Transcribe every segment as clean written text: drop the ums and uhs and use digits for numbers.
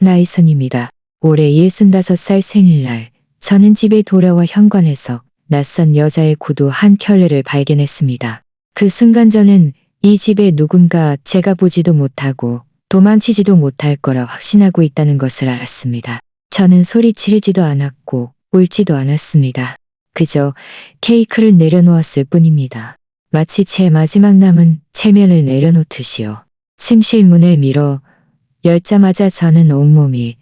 나이선입니다. 올해 65살 생일날 저는 집에 돌아와 현관에서 낯선 여자의 구두 한 켤레를 발견했습니다. 그 순간 저는 이 집에 누군가 제가 보지도 못하고 도망치지도 못할 거라 확신하고 있다는 것을 알았습니다. 저는 소리 지르지도 않았고 울지도 않았습니다. 그저 케이크를 내려놓았을 뿐입니다. 마치 제 마지막 남은 체면을 내려놓듯이요. 침실 문을 밀어 열자마자 저는 온몸이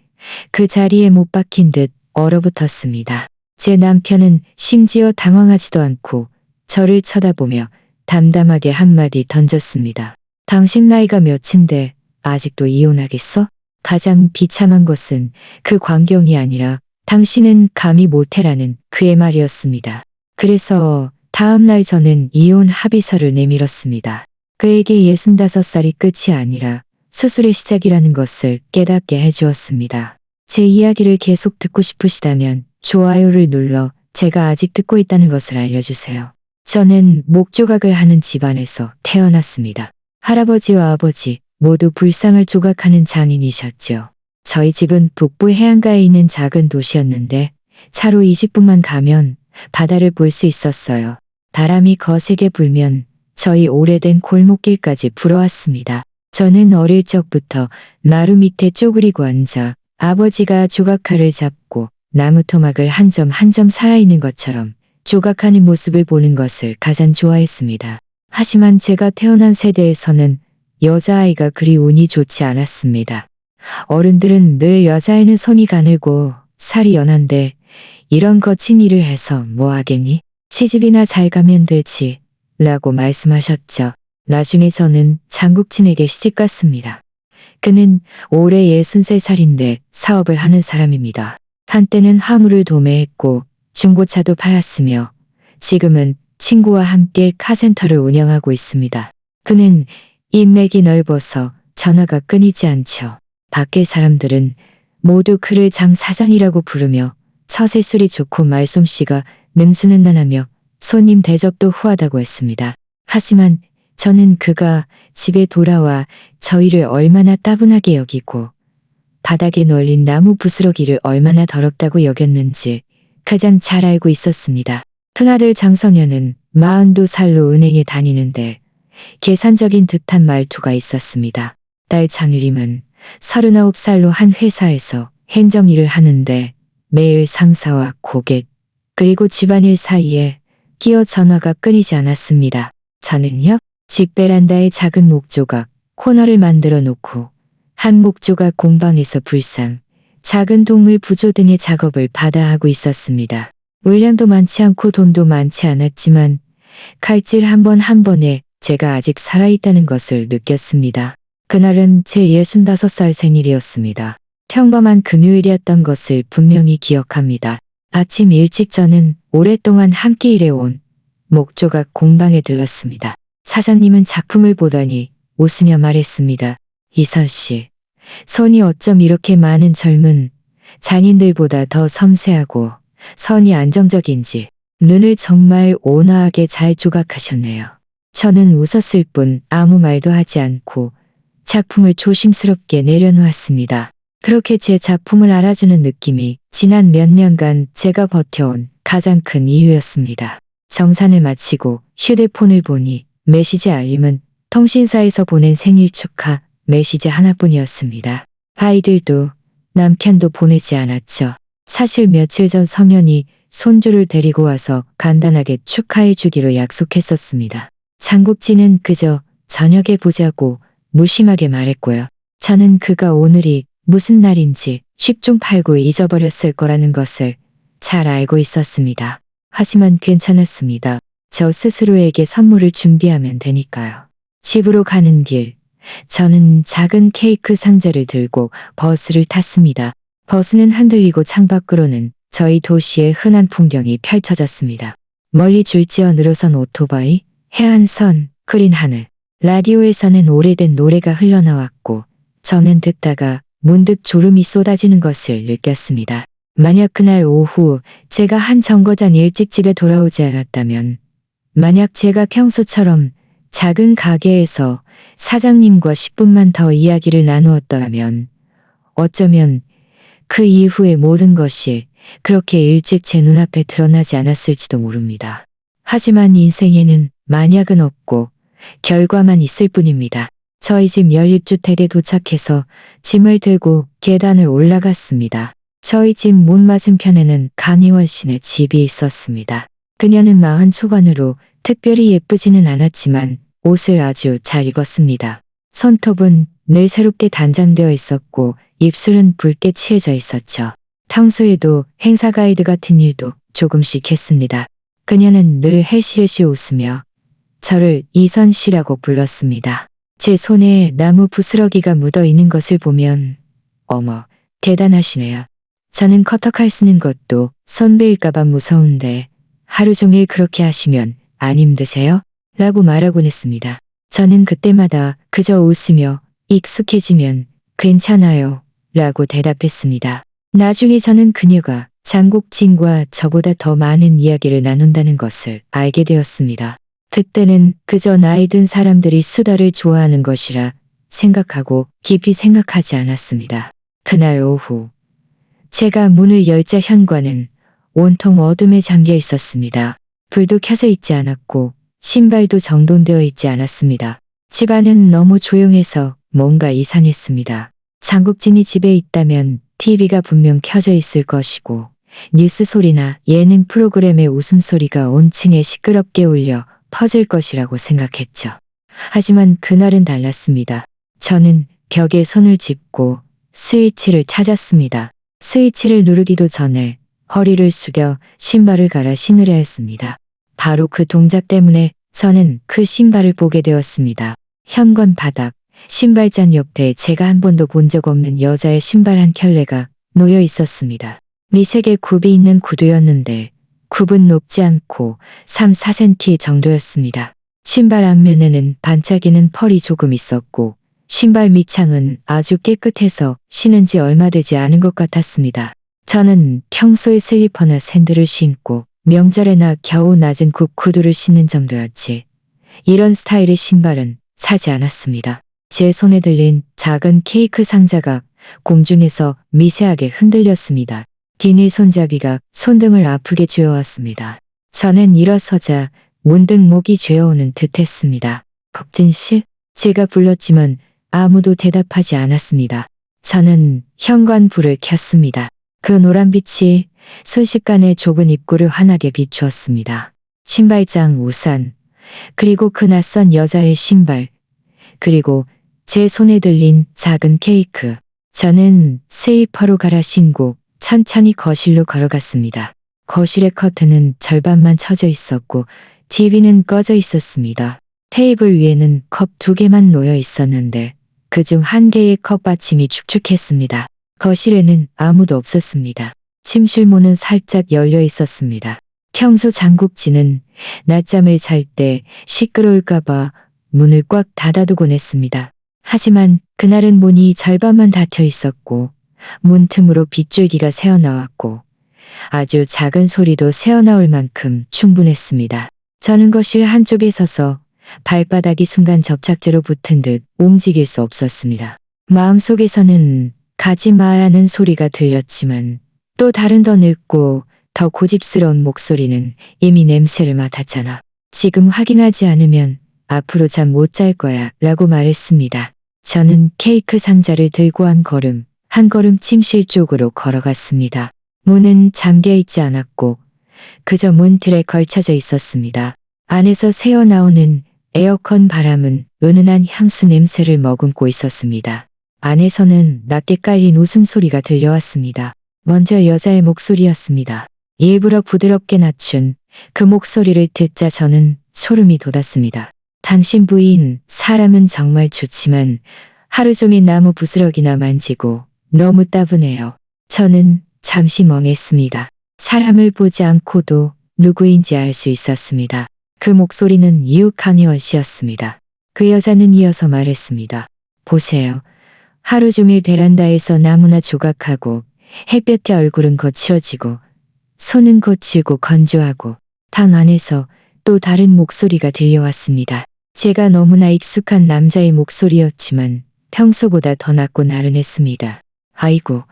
그 자리에 못 박힌 듯 얼어붙었습니다. 제 남편은 심지어 당황하지도 않고 저를 쳐다보며 담담하게 한마디 던졌습니다. 당신 나이가 몇인데 아직도 이혼하겠어? 가장 비참한 것은 그 광경이 아니라 당신은 감히 못해라는 그의 말이었습니다. 그래서 다음날 저는 이혼 합의서를 내밀었습니다. 그에게 65살이 끝이 아니라 수술의 시작이라는 것을 깨닫게 해주었습니다. 제 이야기를 계속 듣고 싶으시다면 좋아요를 눌러 제가 아직 듣고 있다는 것을 알려주세요. 저는 목조각을 하는 집안에서 태어났습니다. 할아버지와 아버지 모두 불상을 조각하는 장인이셨죠. 저희 집은 북부 해안가에 있는 작은 도시였는데 차로 20분만 가면 바다를 볼 수 있었어요. 바람이 거세게 불면 저희 오래된 골목길까지 불어왔습니다. 저는 어릴 적부터 나루 밑에 쪼그리고 앉아 아버지가 조각칼을 잡고 나무 토막을 한 점 한 점 살아있는 것처럼 조각하는 모습을 보는 것을 가장 좋아했습니다. 하지만 제가 태어난 세대에서는 여자아이가 그리 운이 좋지 않았습니다. 어른들은 늘 여자애는 손이 가늘고 살이 연한데 이런 거친 일을 해서 뭐 하겠니? 시집이나 잘 가면 되지 라고 말씀하셨죠. 나중에 저는 장국진에게 시집갔습니다. 그는 올해 63살인데 사업을 하는 사람입니다. 한때는 화물을 도매했고 중고차도 팔았으며 지금은 친구와 함께 카센터를 운영하고 있습니다. 그는 인맥이 넓어서 전화가 끊이지 않죠. 밖의 사람들은 모두 그를 장 사장이라고 부르며 처세술이 좋고 말솜씨가 능수능란하며 손님 대접도 후하다고 했습니다. 하지만 저는 그가 집에 돌아와 저희를 얼마나 따분하게 여기고 바닥에 널린 나무 부스러기를 얼마나 더럽다고 여겼는지 가장 잘 알고 있었습니다. 큰아들 장성현은 42살로 은행에 다니는데 계산적인 듯한 말투가 있었습니다. 딸 장유림은 39살로 한 회사에서 행정일을 하는데 매일 상사와 고객 그리고 집안일 사이에 끼어 전화가 끊이지 않았습니다. 저는요, 집 베란다에 작은 목조각 코너를 만들어 놓고 한 목조각 공방에서 불상, 작은 동물 부조 등의 작업을 받아 하고 있었습니다. 물량도 많지 않고 돈도 많지 않았지만 칼질 한 번 한 번에 제가 아직 살아있다는 것을 느꼈습니다. 그날은 제 65살 생일이었습니다. 평범한 금요일이었던 것을 분명히 기억합니다. 아침 일찍 저는 오랫동안 함께 일해온 목조각 공방에 들렀습니다. 사장님은 작품을 보더니 웃으며 말했습니다. 이선 씨, 손이 어쩜 이렇게 많은 젊은 장인들보다 더 섬세하고 선이 안정적인지 눈을 정말 온화하게 잘 조각하셨네요. 저는 웃었을 뿐 아무 말도 하지 않고 작품을 조심스럽게 내려놓았습니다. 그렇게 제 작품을 알아주는 느낌이 지난 몇 년간 제가 버텨온 가장 큰 이유였습니다. 정산을 마치고 휴대폰을 보니 메시지 알림은 통신사에서 보낸 생일 축하 메시지 하나뿐이었습니다. 아이들도 남편도 보내지 않았죠. 사실 며칠 전 성현이 손주를 데리고 와서 간단하게 축하해 주기로 약속했었습니다. 장국진은 그저 저녁에 보자고 무심하게 말했고요. 저는 그가 오늘이 무슨 날인지 10중 8구 잊어버렸을 거라는 것을 잘 알고 있었습니다. 하지만 괜찮았습니다. 저 스스로에게 선물을 준비하면 되니까요. 집으로 가는 길, 저는 작은 케이크 상자를 들고 버스를 탔습니다. 버스는 흔들리고 창밖으로는 저희 도시의 흔한 풍경이 펼쳐졌습니다. 멀리 줄지어 늘어선 오토바이, 해안선, 흐린 하늘, 라디오에서는 오래된 노래가 흘러나왔고 저는 듣다가 문득 졸음이 쏟아지는 것을 느꼈습니다. 만약 그날 오후 제가 한 정거장 일찍 집에 돌아오지 않았다면, 만약 제가 평소처럼 작은 가게에서 사장님과 10분만 더 이야기를 나누었더라면 어쩌면 그 이후의 모든 것이 그렇게 일찍 제 눈앞에 드러나지 않았을지도 모릅니다. 하지만 인생에는 만약은 없고 결과만 있을 뿐입니다. 저희 집 연립주택에 도착해서 짐을 들고 계단을 올라갔습니다. 저희 집 문 맞은편에는 강희원 씨네 집이 있었습니다. 그녀는 40 초반으로 특별히 예쁘지는 않았지만 옷을 아주 잘 입었습니다. 손톱은 늘 새롭게 단장되어 있었고 입술은 붉게 칠해져 있었죠. 평소에도 행사 가이드 같은 일도 조금씩 했습니다. 그녀는 늘 헬시헬시 웃으며 저를 이선 씨라고 불렀습니다. 제 손에 나무 부스러기가 묻어 있는 것을 보면 어머, 대단하시네요. 저는 커터칼 쓰는 것도 선배일까봐 무서운데 하루 종일 그렇게 하시면 안 힘드세요? 라고 말하곤 했습니다. 저는 그때마다 그저 웃으며 익숙해지면 괜찮아요 라고 대답했습니다. 나중에 저는 그녀가 장국진과 저보다 더 많은 이야기를 나눈다는 것을 알게 되었습니다. 그때는 그저 나이 든 사람들이 수다를 좋아하는 것이라 생각하고 깊이 생각하지 않았습니다. 그날 오후 제가 문을 열자 현관은 온통 어둠에 잠겨 있었습니다. 불도 켜져 있지 않았고 신발도 정돈되어 있지 않았습니다. 집안은 너무 조용해서 뭔가 이상했습니다. 장국진이 집에 있다면 TV가 분명 켜져 있을 것이고 뉴스 소리나 예능 프로그램의 웃음소리가 온 층에 시끄럽게 울려 퍼질 것이라고 생각했죠. 하지만 그날은 달랐습니다. 저는 벽에 손을 짚고 스위치를 찾았습니다. 스위치를 누르기도 전에 허리를 숙여 신발을 갈아 신으려 했습니다. 바로 그 동작 때문에 저는 그 신발을 보게 되었습니다. 현관 바닥, 신발장 옆에 제가 한 번도 본 적 없는 여자의 신발 한 켤레가 놓여 있었습니다. 미색의 굽이 있는 구두였는데 굽은 높지 않고 3-4cm 정도였습니다. 신발 앞면에는 반짝이는 펄이 조금 있었고 신발 밑창은 아주 깨끗해서 신은 지 얼마 되지 않은 것 같았습니다. 저는 평소에 슬리퍼나 샌들을 신고 명절에나 겨우 낮은 굽 구두를 신는 정도였지 이런 스타일의 신발은 사지 않았습니다. 제 손에 들린 작은 케이크 상자가 공중에서 미세하게 흔들렸습니다. 비닐 손잡이가 손등을 아프게 쥐어왔습니다. 저는 일어서자 문득 목이 죄어오는 듯 했습니다. 국진 씨? 제가 불렀지만 아무도 대답하지 않았습니다. 저는 현관 불을 켰습니다. 그 노란빛이 순식간에 좁은 입구를 환하게 비추었습니다. 신발장, 우산, 그리고 그 낯선 여자의 신발, 그리고 제 손에 들린 작은 케이크. 저는 슬리퍼로 갈아 신고 천천히 거실로 걸어갔습니다. 거실의 커튼은 절반만 쳐져 있었고 TV는 꺼져 있었습니다. 테이블 위에는 컵 2개만 놓여 있었는데 그중 1개의 컵 받침이 축축했습니다. 거실에는 아무도 없었습니다. 침실 문은 살짝 열려 있었습니다. 평소 장국진은 낮잠을 잘 때 시끄러울까봐 문을 꽉 닫아두곤 했습니다. 하지만 그날은 문이 절반만 닫혀 있었고 문 틈으로 빗줄기가 새어나왔고 아주 작은 소리도 새어나올 만큼 충분했습니다. 저는 거실 한쪽에 서서 발바닥이 순간 접착제로 붙은 듯 움직일 수 없었습니다. 마음속에서는 가지 마라는 소리가 들렸지만 또 다른 더 늙고 더 고집스러운 목소리는 이미 냄새를 맡았잖아. 지금 확인하지 않으면 앞으로 잠 못 잘 거야 라고 말했습니다. 저는 케이크 상자를 들고 한 걸음 침실 쪽으로 걸어갔습니다. 문은 잠겨 있지 않았고 그저 문틀에 걸쳐져 있었습니다. 안에서 새어나오는 에어컨 바람은 은은한 향수 냄새를 머금고 있었습니다. 안에서는 낮게 깔린 웃음소리가 들려왔습니다. 먼저 여자의 목소리였습니다. 일부러 부드럽게 낮춘 그 목소리를 듣자 저는 소름이 돋았습니다. 당신 부인, 사람은 정말 좋지만 하루 종일 나무 부스러기나 만지고 너무 따분해요. 저는 잠시 멍했습니다. 사람을 보지 않고도 누구인지 알 수 있었습니다. 그 목소리는 이웃 강희원 씨였습니다. 그 여자는 이어서 말했습니다. 보세요. 하루 종일 베란다에서 나무나 조각하고 햇볕에 얼굴은 거칠어지고 손은 거칠고 건조하고 방 안에서 또 다른 목소리가 들려왔습니다. 제가 너무나 익숙한 남자의 목소리였지만 평소보다 더 낮고 나른했습니다. 아이고,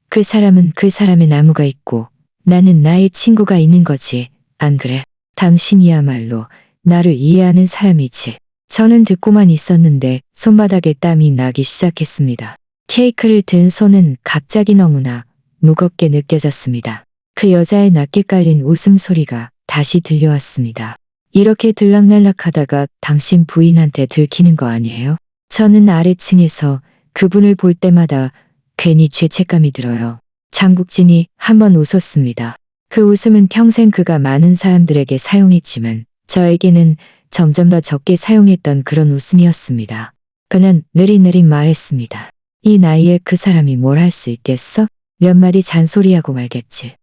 그 사람은 그 사람의 나무가 있고 나는 나의 친구가 있는 거지. 안 그래? 당신이야말로 나를 이해하는 사람이지. 저는 듣고만 있었는데 손바닥에 땀이 나기 시작했습니다. 케이크를 든 손은 갑자기 너무나 무겁게 느껴졌습니다. 그 여자의 낮게 깔린 웃음소리가 다시 들려왔습니다. 이렇게 들락날락하다가 당신 부인한테 들키는 거 아니에요? 저는 아래층에서 그분을 볼 때마다 괜히 죄책감이 들어요. 장국진이 한번 웃었습니다. 그 웃음은 평생 그가 많은 사람들에게 사용했지만 저에게는 점점 더 적게 사용했던 그런 웃음이었습니다. 그는 느릿느릿 말했습니다. 이 나이에 그 사람이 뭘 할 수 있겠어? 몇 마디 잔소리하고 말겠지.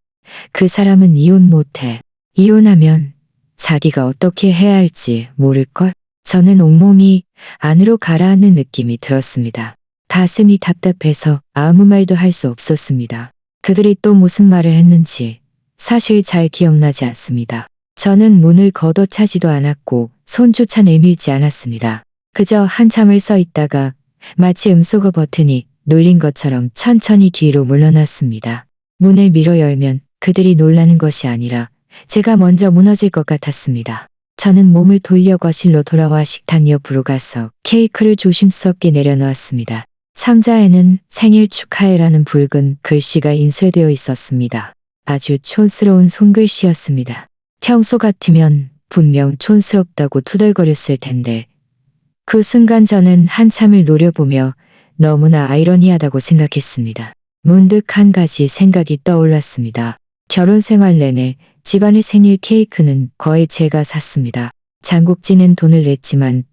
그 사람은 이혼 못해. 이혼하면 자기가 어떻게 해야 할지 모를걸? 저는 온몸이 안으로 가라앉는 느낌이 들었습니다. 가슴이 답답해서 아무 말도 할 수 없었습니다. 그들이 또 무슨 말을 했는지 사실 잘 기억나지 않습니다. 저는 문을 걷어차지도 않았고 손조차 내밀지 않았습니다. 그저 한참을 서 있다가 마치 음소거 버튼이 눌린 것처럼 천천히 뒤로 물러났습니다. 문을 밀어 열면 그들이 놀라는 것이 아니라 제가 먼저 무너질 것 같았습니다. 저는 몸을 돌려 거실로 돌아와 식탁 옆으로 가서 케이크를 조심스럽게 내려놓았습니다. 상자에는 생일 축하해라는 붉은 글씨가 인쇄되어 있었습니다. 아주 촌스러운 손글씨였습니다. 평소 같으면 분명 촌스럽다고 투덜거렸을 텐데 그 순간 저는 한참을 노려보며 너무나 아이러니하다고 생각했습니다. 문득 한 가지 생각이 떠올랐습니다. 결혼 생활 내내 집안의 생일 케이크는 거의 제가 샀습니다. 장국진은 돈을 냈지만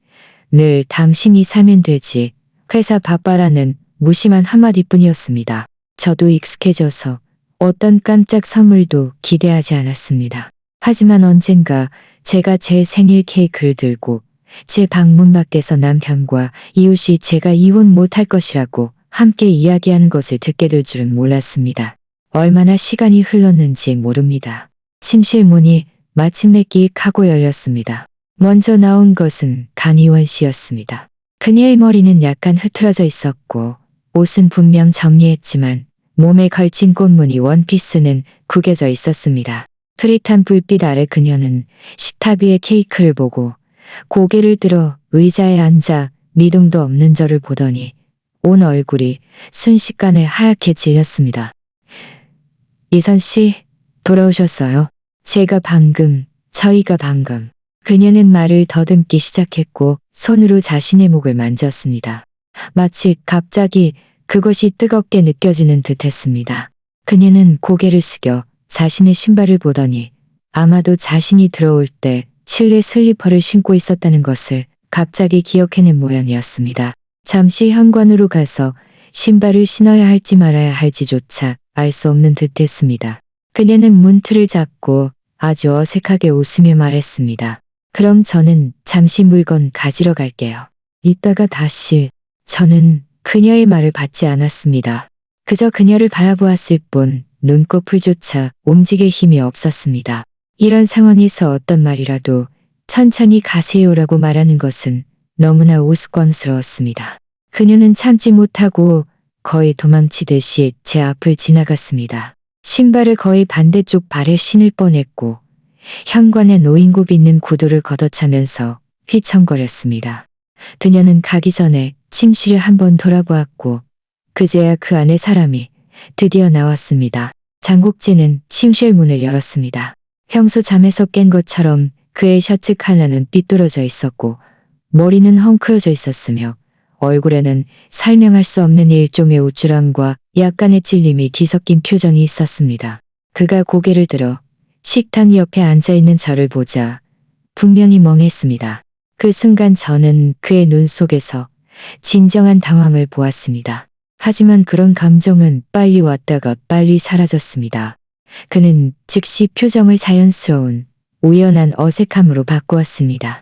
늘 당신이 사면 되지. 회사 바빠라는 무심한 한마디뿐이었습니다. 저도 익숙해져서 어떤 깜짝 선물도 기대하지 않았습니다. 하지만 언젠가 제가 제 생일 케이크를 들고 제 방문 밖에서 남편과 이웃이 제가 이혼 못할 것이라고 함께 이야기하는 것을 듣게 될 줄은 몰랐습니다. 얼마나 시간이 흘렀는지 모릅니다. 침실 문이 마침내 끽 하고 열렸습니다. 먼저 나온 것은 강희원 씨였습니다. 그녀의 머리는 약간 흐트러져 있었고 옷은 분명 정리했지만 몸에 걸친 꽃무늬 원피스는 구겨져 있었습니다. 흐릿한 불빛 아래 그녀는 식탁 위의 케이크를 보고 고개를 들어 의자에 앉아 미동도 없는 저를 보더니 온 얼굴이 순식간에 하얗게 질렸습니다. 이선 씨, 돌아오셨어요? 저희가 방금. 그녀는 말을 더듬기 시작했고 손으로 자신의 목을 만졌습니다. 마치 갑자기 그것이 뜨겁게 느껴지는 듯 했습니다. 그녀는 고개를 숙여 자신의 신발을 보더니 아마도 자신이 들어올 때 실내 슬리퍼를 신고 있었다는 것을 갑자기 기억해낸 모양이었습니다. 잠시 현관으로 가서 신발을 신어야 할지 말아야 할지조차 알 수 없는 듯 했습니다. 그녀는 문틀을 잡고 아주 어색하게 웃으며 말했습니다. 그럼 저는 잠시 물건 가지러 갈게요. 이따가 다시. 저는 그녀의 말을 받지 않았습니다. 그저 그녀를 바라보았을 뿐 눈꺼풀조차 움직일 힘이 없었습니다. 이런 상황에서 어떤 말이라도 천천히 가세요라고 말하는 것은 너무나 우스꽝스러웠습니다. 그녀는 참지 못하고 거의 도망치듯이 제 앞을 지나갔습니다. 신발을 거의 반대쪽 발에 신을 뻔했고 현관에 노인굽 있는 구두를 걷어차면서 휘청거렸습니다. 그녀는 가기 전에 침실을 한번 돌아보았고 그제야 그 안에 사람이 드디어 나왔습니다. 장국진은 침실 문을 열었습니다. 평소 잠에서 깬 것처럼 그의 셔츠 칼라는 삐뚤어져 있었고 머리는 헝클어져 있었으며 얼굴에는 설명할 수 없는 일종의 우쭐함과 약간의 찔림이 뒤섞인 표정이 있었습니다. 그가 고개를 들어 식탁 옆에 앉아있는 저를 보자 분명히 멍했습니다. 그 순간 저는 그의 눈 속에서 진정한 당황을 보았습니다. 하지만 그런 감정은 빨리 왔다가 빨리 사라졌습니다. 그는 즉시 표정을 자연스러운 우연한 어색함으로 바꾸었습니다.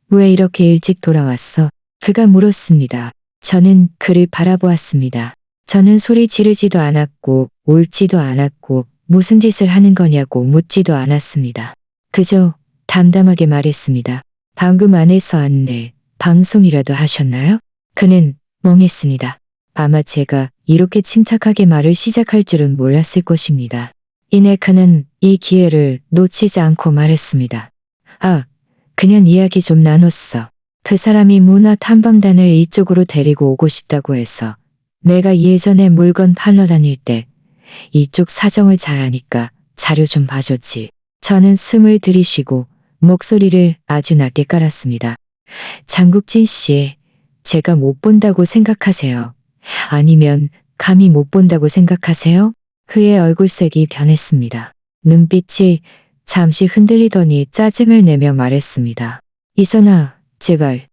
왜 이렇게 일찍 돌아왔어? 그가 물었습니다. 저는 그를 바라보았습니다. 저는 소리 지르지도 않았고 울지도 않았고 무슨 짓을 하는 거냐고 묻지도 않았습니다. 그저 담담하게 말했습니다. 방금 안에서 안내, 방송이라도 하셨나요? 그는 멍했습니다. 아마 제가 이렇게 침착하게 말을 시작할 줄은 몰랐을 것입니다. 이네카는 이 기회를 놓치지 않고 말했습니다. 아, 그냥 이야기 좀 나눴어. 그 사람이 문화 탐방단을 이쪽으로 데리고 오고 싶다고 해서 내가 예전에 물건 팔러 다닐 때 이쪽 사정을 잘 아니까 자료 좀 봐줬지. 저는 숨을 들이쉬고 목소리를 아주 낮게 깔았습니다. 장국진 씨, 제가 못 본다고 생각하세요? 아니면 감히 못 본다고 생각하세요? 그의 얼굴색이 변했습니다. 눈빛이 잠시 흔들리더니 짜증을 내며 말했습니다. 이선아, 제발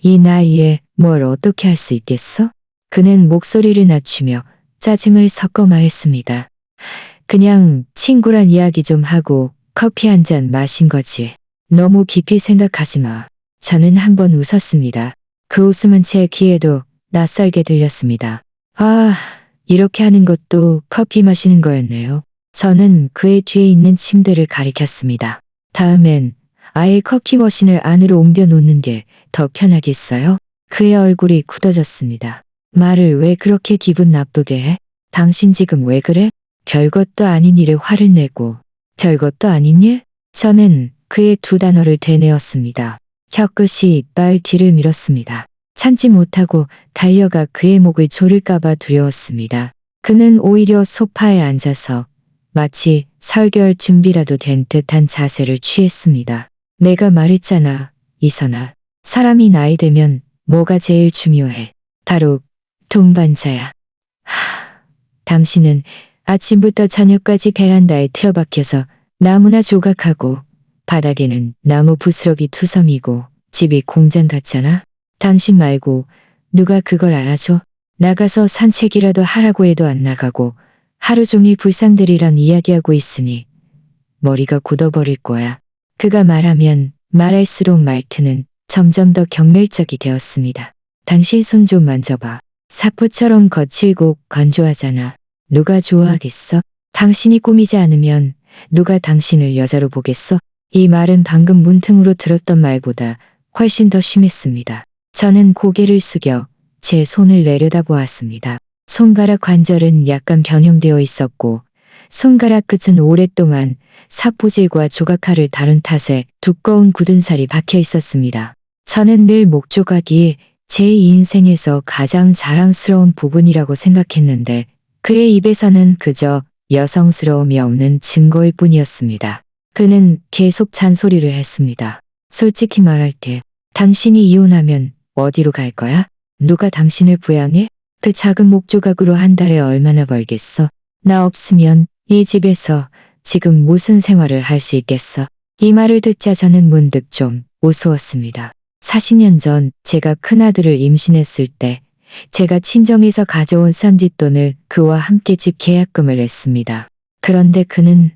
이 나이에 뭘 어떻게 할 수 있겠어? 그는 목소리를 낮추며 짜증을 섞어 말했습니다. 그냥 친구란 이야기 좀 하고 커피 한 잔 마신 거지. 너무 깊이 생각하지 마. 저는 한번 웃었습니다. 그 웃음은 제 귀에도 낯설게 들렸습니다. 아, 이렇게 하는 것도 커피 마시는 거였네요. 저는 그의 뒤에 있는 침대를 가리켰습니다. 다음엔 아예 커피 머신을 안으로 옮겨 놓는 게 더 편하겠어요? 그의 얼굴이 굳어졌습니다. 말을 왜 그렇게 기분 나쁘게 해? 당신 지금 왜 그래? 별것도 아닌 일에 화를 내고 별것도 아닌 일? 저는 그의 두 단어를 되뇌었습니다. 혀끝이 이빨 뒤를 밀었습니다. 참지 못하고 달려가 그의 목을 조를까봐 두려웠습니다. 그는 오히려 소파에 앉아서 마치 설교할 준비라도 된 듯한 자세를 취했습니다. 내가 말했잖아, 이선아. 사람이 나이 되면 뭐가 제일 중요해? 바로 동반자야. 당신은 아침부터 저녁까지 베란다에 틀어박혀서 나무나 조각하고 바닥에는 나무 부스러기 투성이고 집이 공장 같잖아. 당신 말고 누가 그걸 알아줘? 나가서 산책이라도 하라고 해도 안 나가고 하루 종일 불상들이랑 이야기하고 있으니 머리가 굳어버릴 거야. 그가 말하면 말할수록 말투는 점점 더 경멸적이 되었습니다. 당신 손 좀 만져봐. 사포처럼 거칠고 건조하잖아. 누가 좋아하겠어? 당신이 꾸미지 않으면 누가 당신을 여자로 보겠어? 이 말은 방금 문틈으로 들었던 말보다 훨씬 더 심했습니다. 저는 고개를 숙여 제 손을 내려다보았습니다. 손가락 관절은 약간 변형되어 있었고 손가락 끝은 오랫동안 사포질과 조각칼을 다룬 탓에 두꺼운 굳은 살이 박혀 있었습니다. 저는 늘 목조각이 제 인생에서 가장 자랑스러운 부분이라고 생각했는데 그의 입에서는 그저 여성스러움이 없는 증거일 뿐이었습니다. 그는 계속 잔소리를 했습니다. 솔직히 말할게. 당신이 이혼하면 어디로 갈 거야? 누가 당신을 부양해? 그 작은 목조각으로 한 달에 얼마나 벌겠어? 나 없으면 이 집에서 지금 무슨 생활을 할 수 있겠어? 이 말을 듣자 저는 문득 좀 우스웠습니다. 40년 전 제가 큰아들을 임신했을 때 제가 친정에서 가져온 쌈짓돈을 그와 함께 집 계약금을 냈습니다. 그런데 그는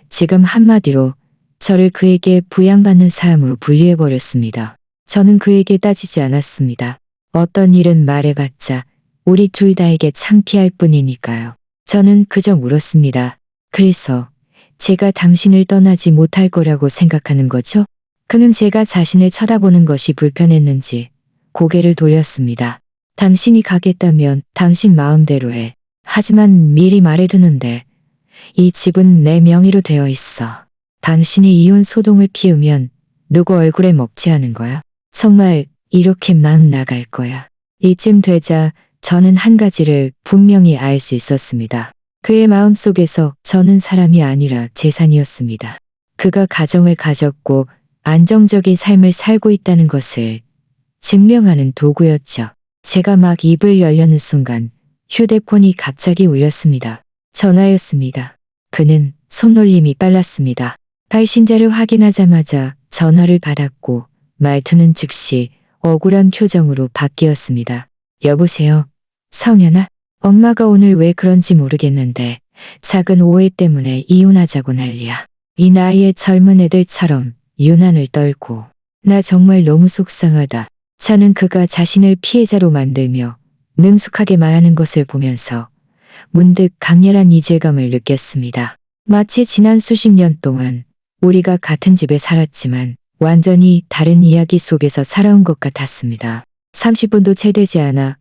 지금 한마디로 저를 그에게 부양받는 사람으로 분리해버렸습니다. 저는 그에게 따지지 않았습니다. 어떤 일은 말해봤자 우리 둘 다에게 창피할 뿐이니까요. 저는 그저 물었습니다. 그래서 제가 당신을 떠나지 못할 거라고 생각하는 거죠? 그는 제가 자신을 쳐다보는 것이 불편했는지 고개를 돌렸습니다. 당신이 가겠다면 당신 마음대로 해. 하지만 미리 말해두는데 이 집은 내 명의로 되어 있어. 당신이 이혼 소동을 피우면 누구 얼굴에 먹지 하는 거야? 정말 이렇게 막 나갈 거야. 이쯤 되자 저는 한 가지를 분명히 알 수 있었습니다. 그의 마음속에서 저는 사람이 아니라 재산이었습니다. 그가 가정을 가졌고 안정적인 삶을 살고 있다는 것을 증명하는 도구였죠. 제가 막 입을 열려는 순간 휴대폰이 갑자기 울렸습니다. 전화였습니다. 그는 손놀림이 빨랐습니다. 발신자를 확인하자마자 전화를 받았고 말투는 즉시 억울한 표정으로 바뀌었습니다. 여보세요? 성현아? 엄마가 오늘 왜 그런지 모르겠는데 작은 오해 때문에 이혼하자고 난리야. 이 나이에 젊은 애들처럼 유난을 떨고 나 정말 너무 속상하다. 저는 그가 자신을 피해자로 만들며 능숙하게 말하는 것을 보면서 문득 강렬한 이질감을 느꼈습니다. 마치 지난 수십 년 동안 우리가 같은 집에 살았지만 완전히 다른 이야기 속에서 살아온 것 같았습니다. 30분도 채 되지 않아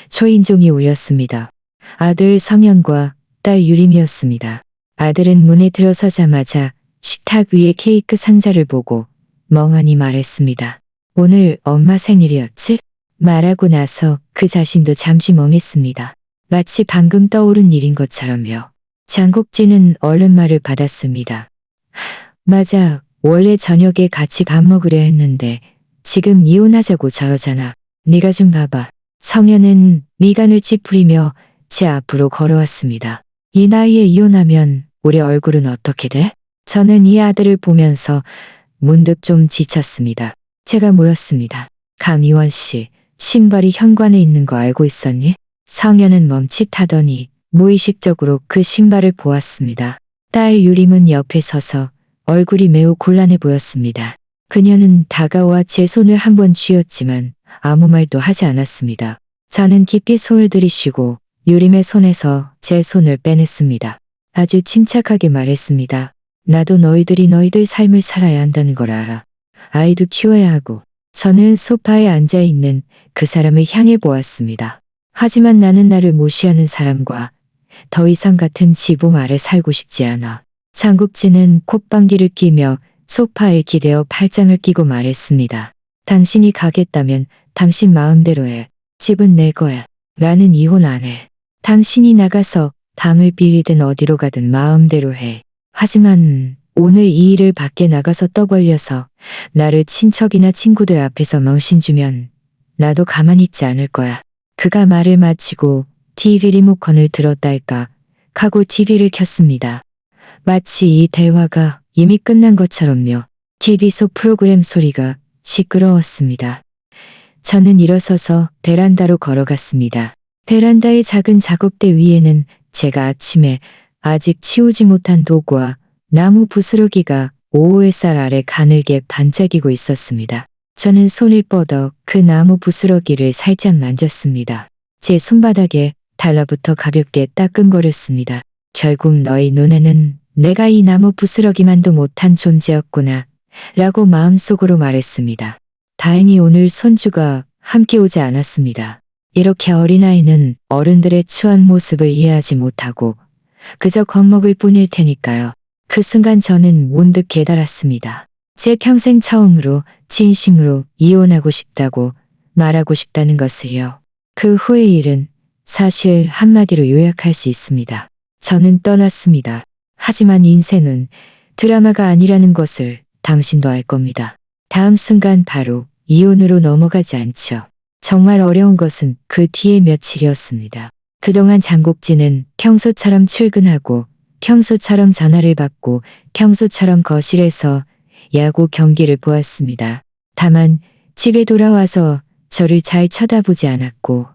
초인종이 울렸습니다. 아들 성현과 딸 유림이었습니다. 아들은 문에 들어서자마자 식탁 위에 케이크 상자를 보고 멍하니 말했습니다. 오늘 엄마 생일이었지? 말하고 나서 그 자신도 잠시 멍했습니다. 마치 방금 떠오른 일인 것처럼요. 장국진은 얼른 말을 받았습니다. 맞아. 원래 저녁에 같이 밥 먹으려 했는데 지금 이혼하자고 저러잖아. 네가 좀 봐봐. 성현은 미간을 찌푸리며 제 앞으로 걸어왔습니다. 이 나이에 이혼하면 우리 얼굴은 어떻게 돼? 저는 이 아들을 보면서 문득 좀 지쳤습니다. 제가 물었습니다. 강희원 씨, 신발이 현관에 있는 거 알고 있었니? 성현은 멈칫하더니 무의식적으로 그 신발을 보았습니다. 딸 유림은 옆에 서서 얼굴이 매우 곤란해 보였습니다. 그녀는 다가와 제 손을 한번 쥐었지만 아무 말도 하지 않았습니다. 저는 깊이 손을 들이쉬고 유림의 손에서 제 손을 빼냈습니다. 아주 침착하게 말했습니다. 나도 너희들이 너희들 삶을 살아야 한다는 걸 알아. 아이도 키워야 하고. 저는 소파에 앉아있는 그 사람을 향해 보았습니다. 하지만 나는 나를 무시하는 사람과 더 이상 같은 지붕 아래 살고 싶지 않아. 장국진은 콧방귀를 끼며 소파에 기대어 팔짱을 끼고 말했습니다. 당신이 가겠다면 당신 마음대로 해. 집은 내 거야. 나는 이혼 안 해. 당신이 나가서 방을 빌리든 어디로 가든 마음대로 해. 하지만 오늘 이 일을 밖에 나가서 떠벌려서 나를 친척이나 친구들 앞에서 멍신주면 나도 가만히 있지 않을 거야. 그가 말을 마치고 TV 리모컨을 들었달까 하고 TV를 켰습니다. 마치 이 대화가 이미 끝난 것처럼요. TV 속 프로그램 소리가 시끄러웠습니다. 저는 일어서서 베란다로 걸어갔습니다. 베란다의 작은 작업대 위에는 제가 아침에 아직 치우지 못한 도구와 나무 부스러기가 오후 햇살 아래 가늘게 반짝이고 있었습니다. 저는 손을 뻗어 그 나무 부스러기를 살짝 만졌습니다. 제 손바닥에 달라붙어 가볍게 따끔거렸습니다. 결국 너희 눈에는 내가 이 나무 부스러기만도 못한 존재였구나 라고 마음속으로 말했습니다. 다행히 오늘 손주가 함께 오지 않았습니다. 이렇게 어린아이는 어른들의 추한 모습을 이해하지 못하고 그저 겁먹을 뿐일 테니까요. 그 순간 저는 문득 깨달았습니다. 제 평생 처음으로 진심으로 이혼하고 싶다고 말하고 싶다는 것을요. 그 후의 일은 사실 한마디로 요약할 수 있습니다. 저는 떠났습니다. 하지만 인생은 드라마가 아니라는 것을 당신도 알 겁니다. 다음 순간 바로 이혼으로 넘어가지 않죠. 정말 어려운 것은 그 뒤에 며칠이었습니다. 그동안 장국진은 평소처럼 출근하고 평소처럼 전화를 받고 평소처럼 거실에서 야구 경기를 보았습니다. 다만 집에 돌아와서 저를 잘 쳐다보지 않았고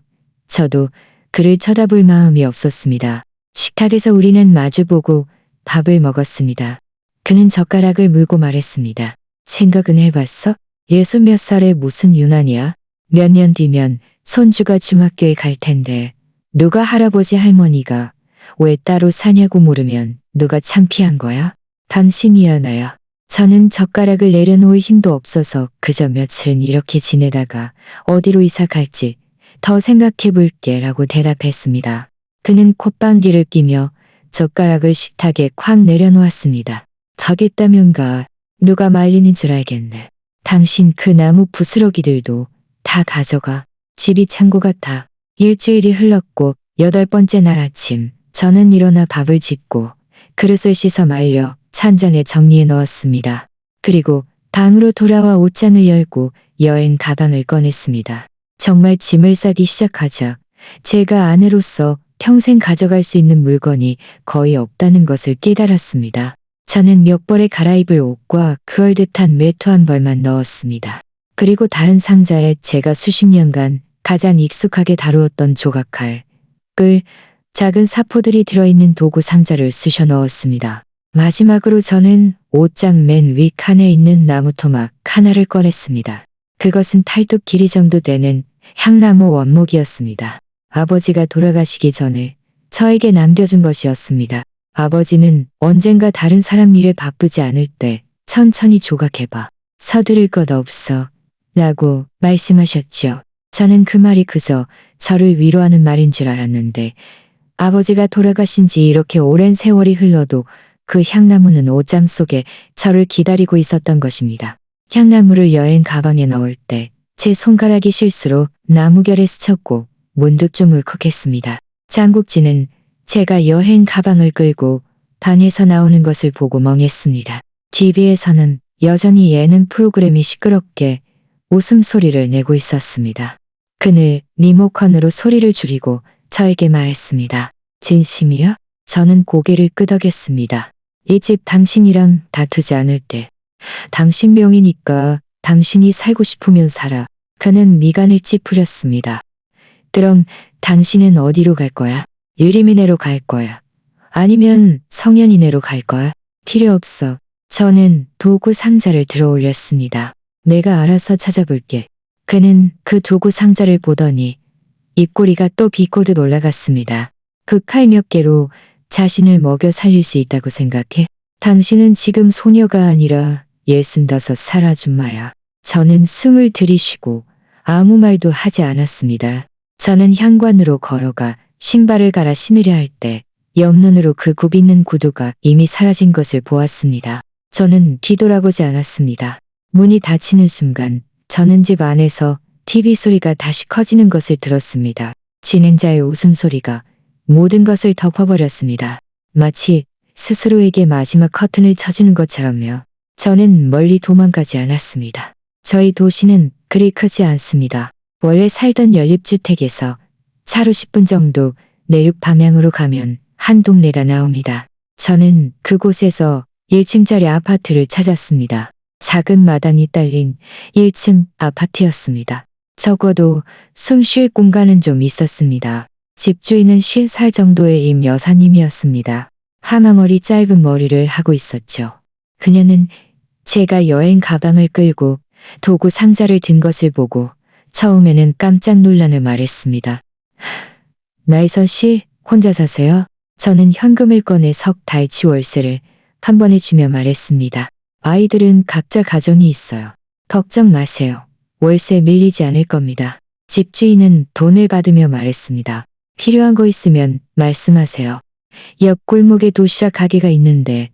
저도 그를 쳐다볼 마음이 없었습니다. 식탁에서 우리는 마주보고 밥을 먹었습니다. 그는 젓가락을 물고 말했습니다. 생각은 해봤어? 60몇 살에 무슨 유난이야? 몇 년 뒤면 손주가 중학교에 갈 텐데 누가 할아버지 할머니가 왜 따로 사냐고 물으면 누가 창피한 거야? 당신이야 나야. 저는 젓가락을 내려놓을 힘도 없어서 그저 며칠은 이렇게 지내다가 어디로 이사 갈지 더 생각해 볼게 라고 대답했습니다. 그는 콧방귀를 끼며 젓가락을 식탁에 콱 내려놓았습니다. 가겠다면 가. 누가 말리는 줄 알겠네. 당신 그 나무 부스러기들도 다 가져가. 집이 창고 같아. 일주일이 흘렀고 8번째 날 아침 저는 일어나 밥을 짓고 그릇을 씻어 말려 찬장에 정리해 넣었습니다. 그리고 방으로 돌아와 옷장을 열고 여행 가방을 꺼냈습니다. 정말 짐을 싸기 시작하자 제가 아내로서 평생 가져갈 수 있는 물건이 거의 없다는 것을 깨달았습니다. 저는 몇 벌에 갈아입을 옷과 그럴듯한 외투 한 벌만 넣었습니다. 그리고 다른 상자에 제가 수십 년간 가장 익숙하게 다루었던 조각칼, 끌, 작은 사포들이 들어있는 도구 상자를 쑤셔 넣었습니다. 마지막으로 저는 옷장 맨 위 칸에 있는 나무 토막 하나를 꺼냈습니다. 그것은 팔뚝 길이 정도 되는 향나무 원목이었습니다. 아버지가 돌아가시기 전에 저에게 남겨준 것이었습니다. 아버지는 언젠가 다른 사람 일에 바쁘지 않을 때 천천히 조각해봐. 서두를 것 없어. 라고 말씀하셨죠. 저는 그 말이 그저 저를 위로하는 말인 줄 알았는데 아버지가 돌아가신 지 이렇게 오랜 세월이 흘러도 그 향나무는 옷장 속에 저를 기다리고 있었던 것입니다. 향나무를 여행 가방에 넣을 때 제 손가락이 실수로 나무결에 스쳤고 문득 좀 울컥했습니다. 장국지는 제가 여행 가방을 끌고 방에서 나오는 것을 보고 멍했습니다. TV에서는 여전히 예능 프로그램이 시끄럽게 웃음소리를 내고 있었습니다. 그는 리모컨으로 소리를 줄이고 저에게 말했습니다. 진심이야? 저는 고개를 끄덕였습니다. 이 집 당신이랑 다투지 않을 때. 당신 명이니까 당신이 살고 싶으면 살아. 그는 미간을 찌푸렸습니다. 그럼 당신은 어디로 갈 거야? 유리미네로 갈 거야. 아니면 성현이네로 갈 거야? 필요 없어. 저는 도구 상자를 들어 올렸습니다. 내가 알아서 찾아볼게. 그는 그 도구 상자를 보더니 입꼬리가 또 비꼬듯 올라갔습니다. 그 칼 몇 개로 자신을 먹여 살릴 수 있다고 생각해? 당신은 지금 소녀가 아니라 65살 아줌마야. 저는 숨을 들이쉬고 아무 말도 하지 않았습니다. 저는 현관으로 걸어가 신발을 갈아 신으려 할 때 옆눈으로 그 굽있는 구두가 이미 사라진 것을 보았습니다. 저는 뒤돌아보지 않았습니다. 문이 닫히는 순간 저는 집 안에서 TV 소리가 다시 커지는 것을 들었습니다. 진행자의 웃음소리가 모든 것을 덮어버렸습니다. 마치 스스로에게 마지막 커튼을 쳐주는 것처럼요. 저는 멀리 도망가지 않았습니다. 저희 도시는 그리 크지 않습니다. 원래 살던 연립주택에서 차로 10분 정도 내륙 방향으로 가면 한 동네가 나옵니다. 저는 그곳에서 1층짜리 아파트를 찾았습니다. 작은 마당이 딸린 1층 아파트였습니다. 적어도 숨 쉴 공간은 좀 있었습니다. 집주인은 50살 정도의 임 여사님이었습니다. 하마머리 짧은 머리를 하고 있었죠. 그녀는 제가 여행 가방을 끌고 도구 상자를 든 것을 보고 처음에는 깜짝 놀라며 말했습니다. 나이선 씨, 혼자 사세요? 저는 현금을 꺼내 석 달치 월세를 한 번에 주며 말했습니다. 아이들은 각자 가정이 있어요. 걱정 마세요. 월세 밀리지 않을 겁니다. 집주인은 돈을 받으며 말했습니다. 필요한 거 있으면 말씀하세요. 옆 골목에 도시락 가게가 있는데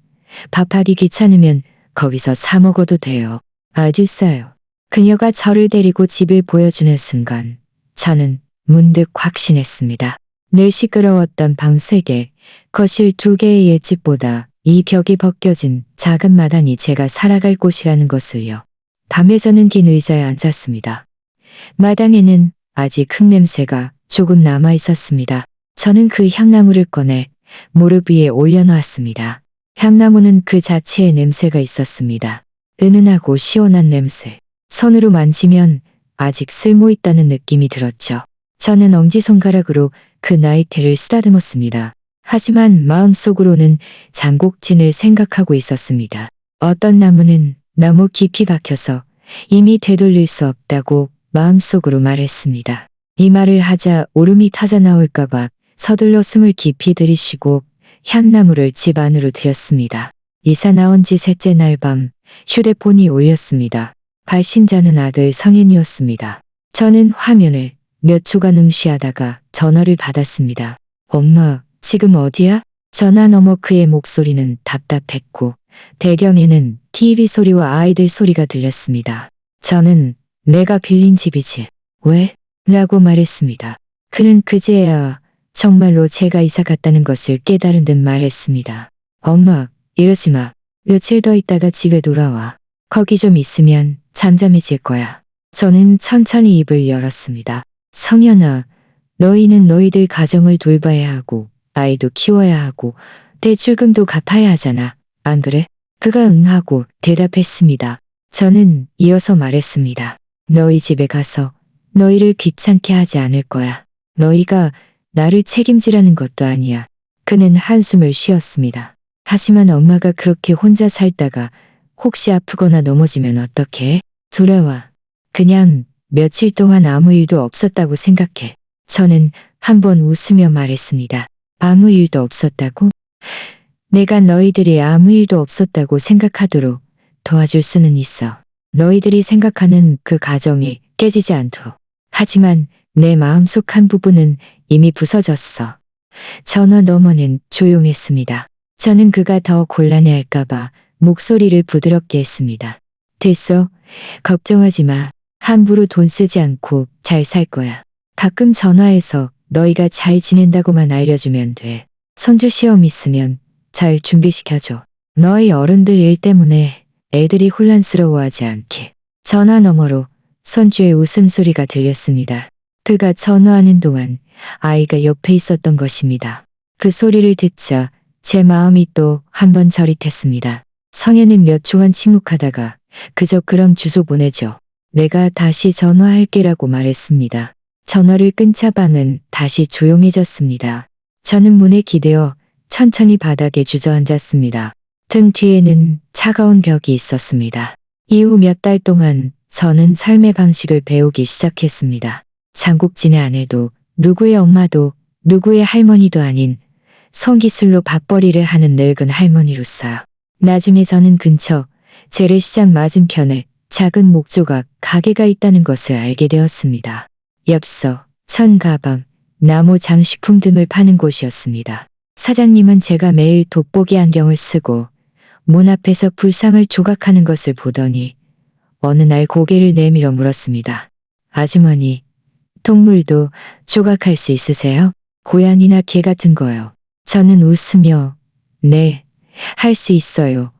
밥하기 귀찮으면 거기서 사 먹어도 돼요. 아주 싸요. 그녀가 저를 데리고 집을 보여주는 순간 저는 문득 확신했습니다. 늘 시끄러웠던 방 3개, 거실 2개의 옛집보다 이 벽이 벗겨진 작은 마당이 제가 살아갈 곳이라는 것을요. 밤에 저는 긴 의자에 앉았습니다. 마당에는 아직 흙냄새가 조금 남아 있었습니다. 저는 그 향나무를 꺼내 무릎 위에 올려놓았습니다. 향나무는 그 자체에 냄새가 있었습니다. 은은하고 시원한 냄새. 손으로 만지면 아직 쓸모있다는 느낌이 들었죠. 저는 엄지손가락으로 그 나이테를 쓰다듬었습니다. 하지만 마음속으로는 장곡진을 생각하고 있었습니다. 어떤 나무는 너무 깊이 박혀서 이미 되돌릴 수 없다고 마음속으로 말했습니다. 이 말을 하자 울음이 터져 나올까봐 서둘러 숨을 깊이 들이쉬고 향나무를 집 안으로 들였습니다. 이사 나온 지 3째 날 밤 휴대폰이 울렸습니다. 발신자는 아들 성인이었습니다. 저는 화면을 몇 초간 응시하다가 전화를 받았습니다. 엄마, 지금 어디야? 전화 너머 그의 목소리는 답답했고 배경에는 TV 소리와 아이들 소리가 들렸습니다. 저는 내가 빌린 집이지. 왜? 라고 말했습니다. 그는 그제야 정말로 제가 이사 갔다는 것을 깨달은 듯 말했습니다. 엄마, 이러지 마. 며칠 더 있다가 집에 돌아와. 거기 좀 있으면 잠잠해질 거야. 저는 천천히 입을 열었습니다. 성현아, 너희는 너희들 가정을 돌봐야 하고 아이도 키워야 하고 대출금도 갚아야 하잖아. 안 그래? 그가 응하고 대답했습니다. 저는 이어서 말했습니다. 너희 집에 가서 너희를 귀찮게 하지 않을 거야. 너희가 나를 책임지라는 것도 아니야. 그는 한숨을 쉬었습니다. 하지만 엄마가 그렇게 혼자 살다가 혹시 아프거나 넘어지면 어떡해? 돌아와. 그냥 며칠 동안 아무 일도 없었다고 생각해. 저는 한번 웃으며 말했습니다. 아무 일도 없었다고? 내가 너희들이 아무 일도 없었다고 생각하도록 도와줄 수는 있어. 너희들이 생각하는 그 가정이 깨지지 않도록. 하지만 내 마음속 한 부분은 이미 부서졌어. 전화 너머는 조용했습니다. 저는 그가 더 곤란해할까봐 목소리를 부드럽게 했습니다. 됐어. 걱정하지 마. 함부로 돈 쓰지 않고 잘 살 거야. 가끔 전화해서 너희가 잘 지낸다고만 알려주면 돼. 손주 시험 있으면 잘 준비시켜줘. 너희 어른들 일 때문에 애들이 혼란스러워하지 않게. 전화 너머로 손주의 웃음소리가 들렸습니다. 그가 전화하는 동안 아이가 옆에 있었던 것입니다. 그 소리를 듣자 제 마음이 또 한 번 저릿했습니다. 성현은 몇 초간 침묵하다가 그저 그럼 주소 보내줘. 내가 다시 전화할게라고 말했습니다. 전화를 끊자 방은 다시 조용해졌습니다. 저는 문에 기대어 천천히 바닥에 주저앉았습니다. 등 뒤에는 차가운 벽이 있었습니다. 이후 몇 달 동안 저는 삶의 방식을 배우기 시작했습니다. 장국진의 아내도 누구의 엄마도 누구의 할머니도 아닌 손기술로 밥벌이를 하는 늙은 할머니로서요. 나중에 저는 근처 재래시장 맞은편에 작은 목조각 가게가 있다는 것을 알게 되었습니다. 엽서, 천가방, 나무 장식품 등을 파는 곳이었습니다. 사장님은 제가 매일 돋보기 안경을 쓰고 문 앞에서 불상을 조각하는 것을 보더니 어느 날 고개를 내밀어 물었습니다. 아주머니, 동물도 조각할 수 있으세요? 고양이나 개 같은 거요. 저는 웃으며 네, 할 수 있어요.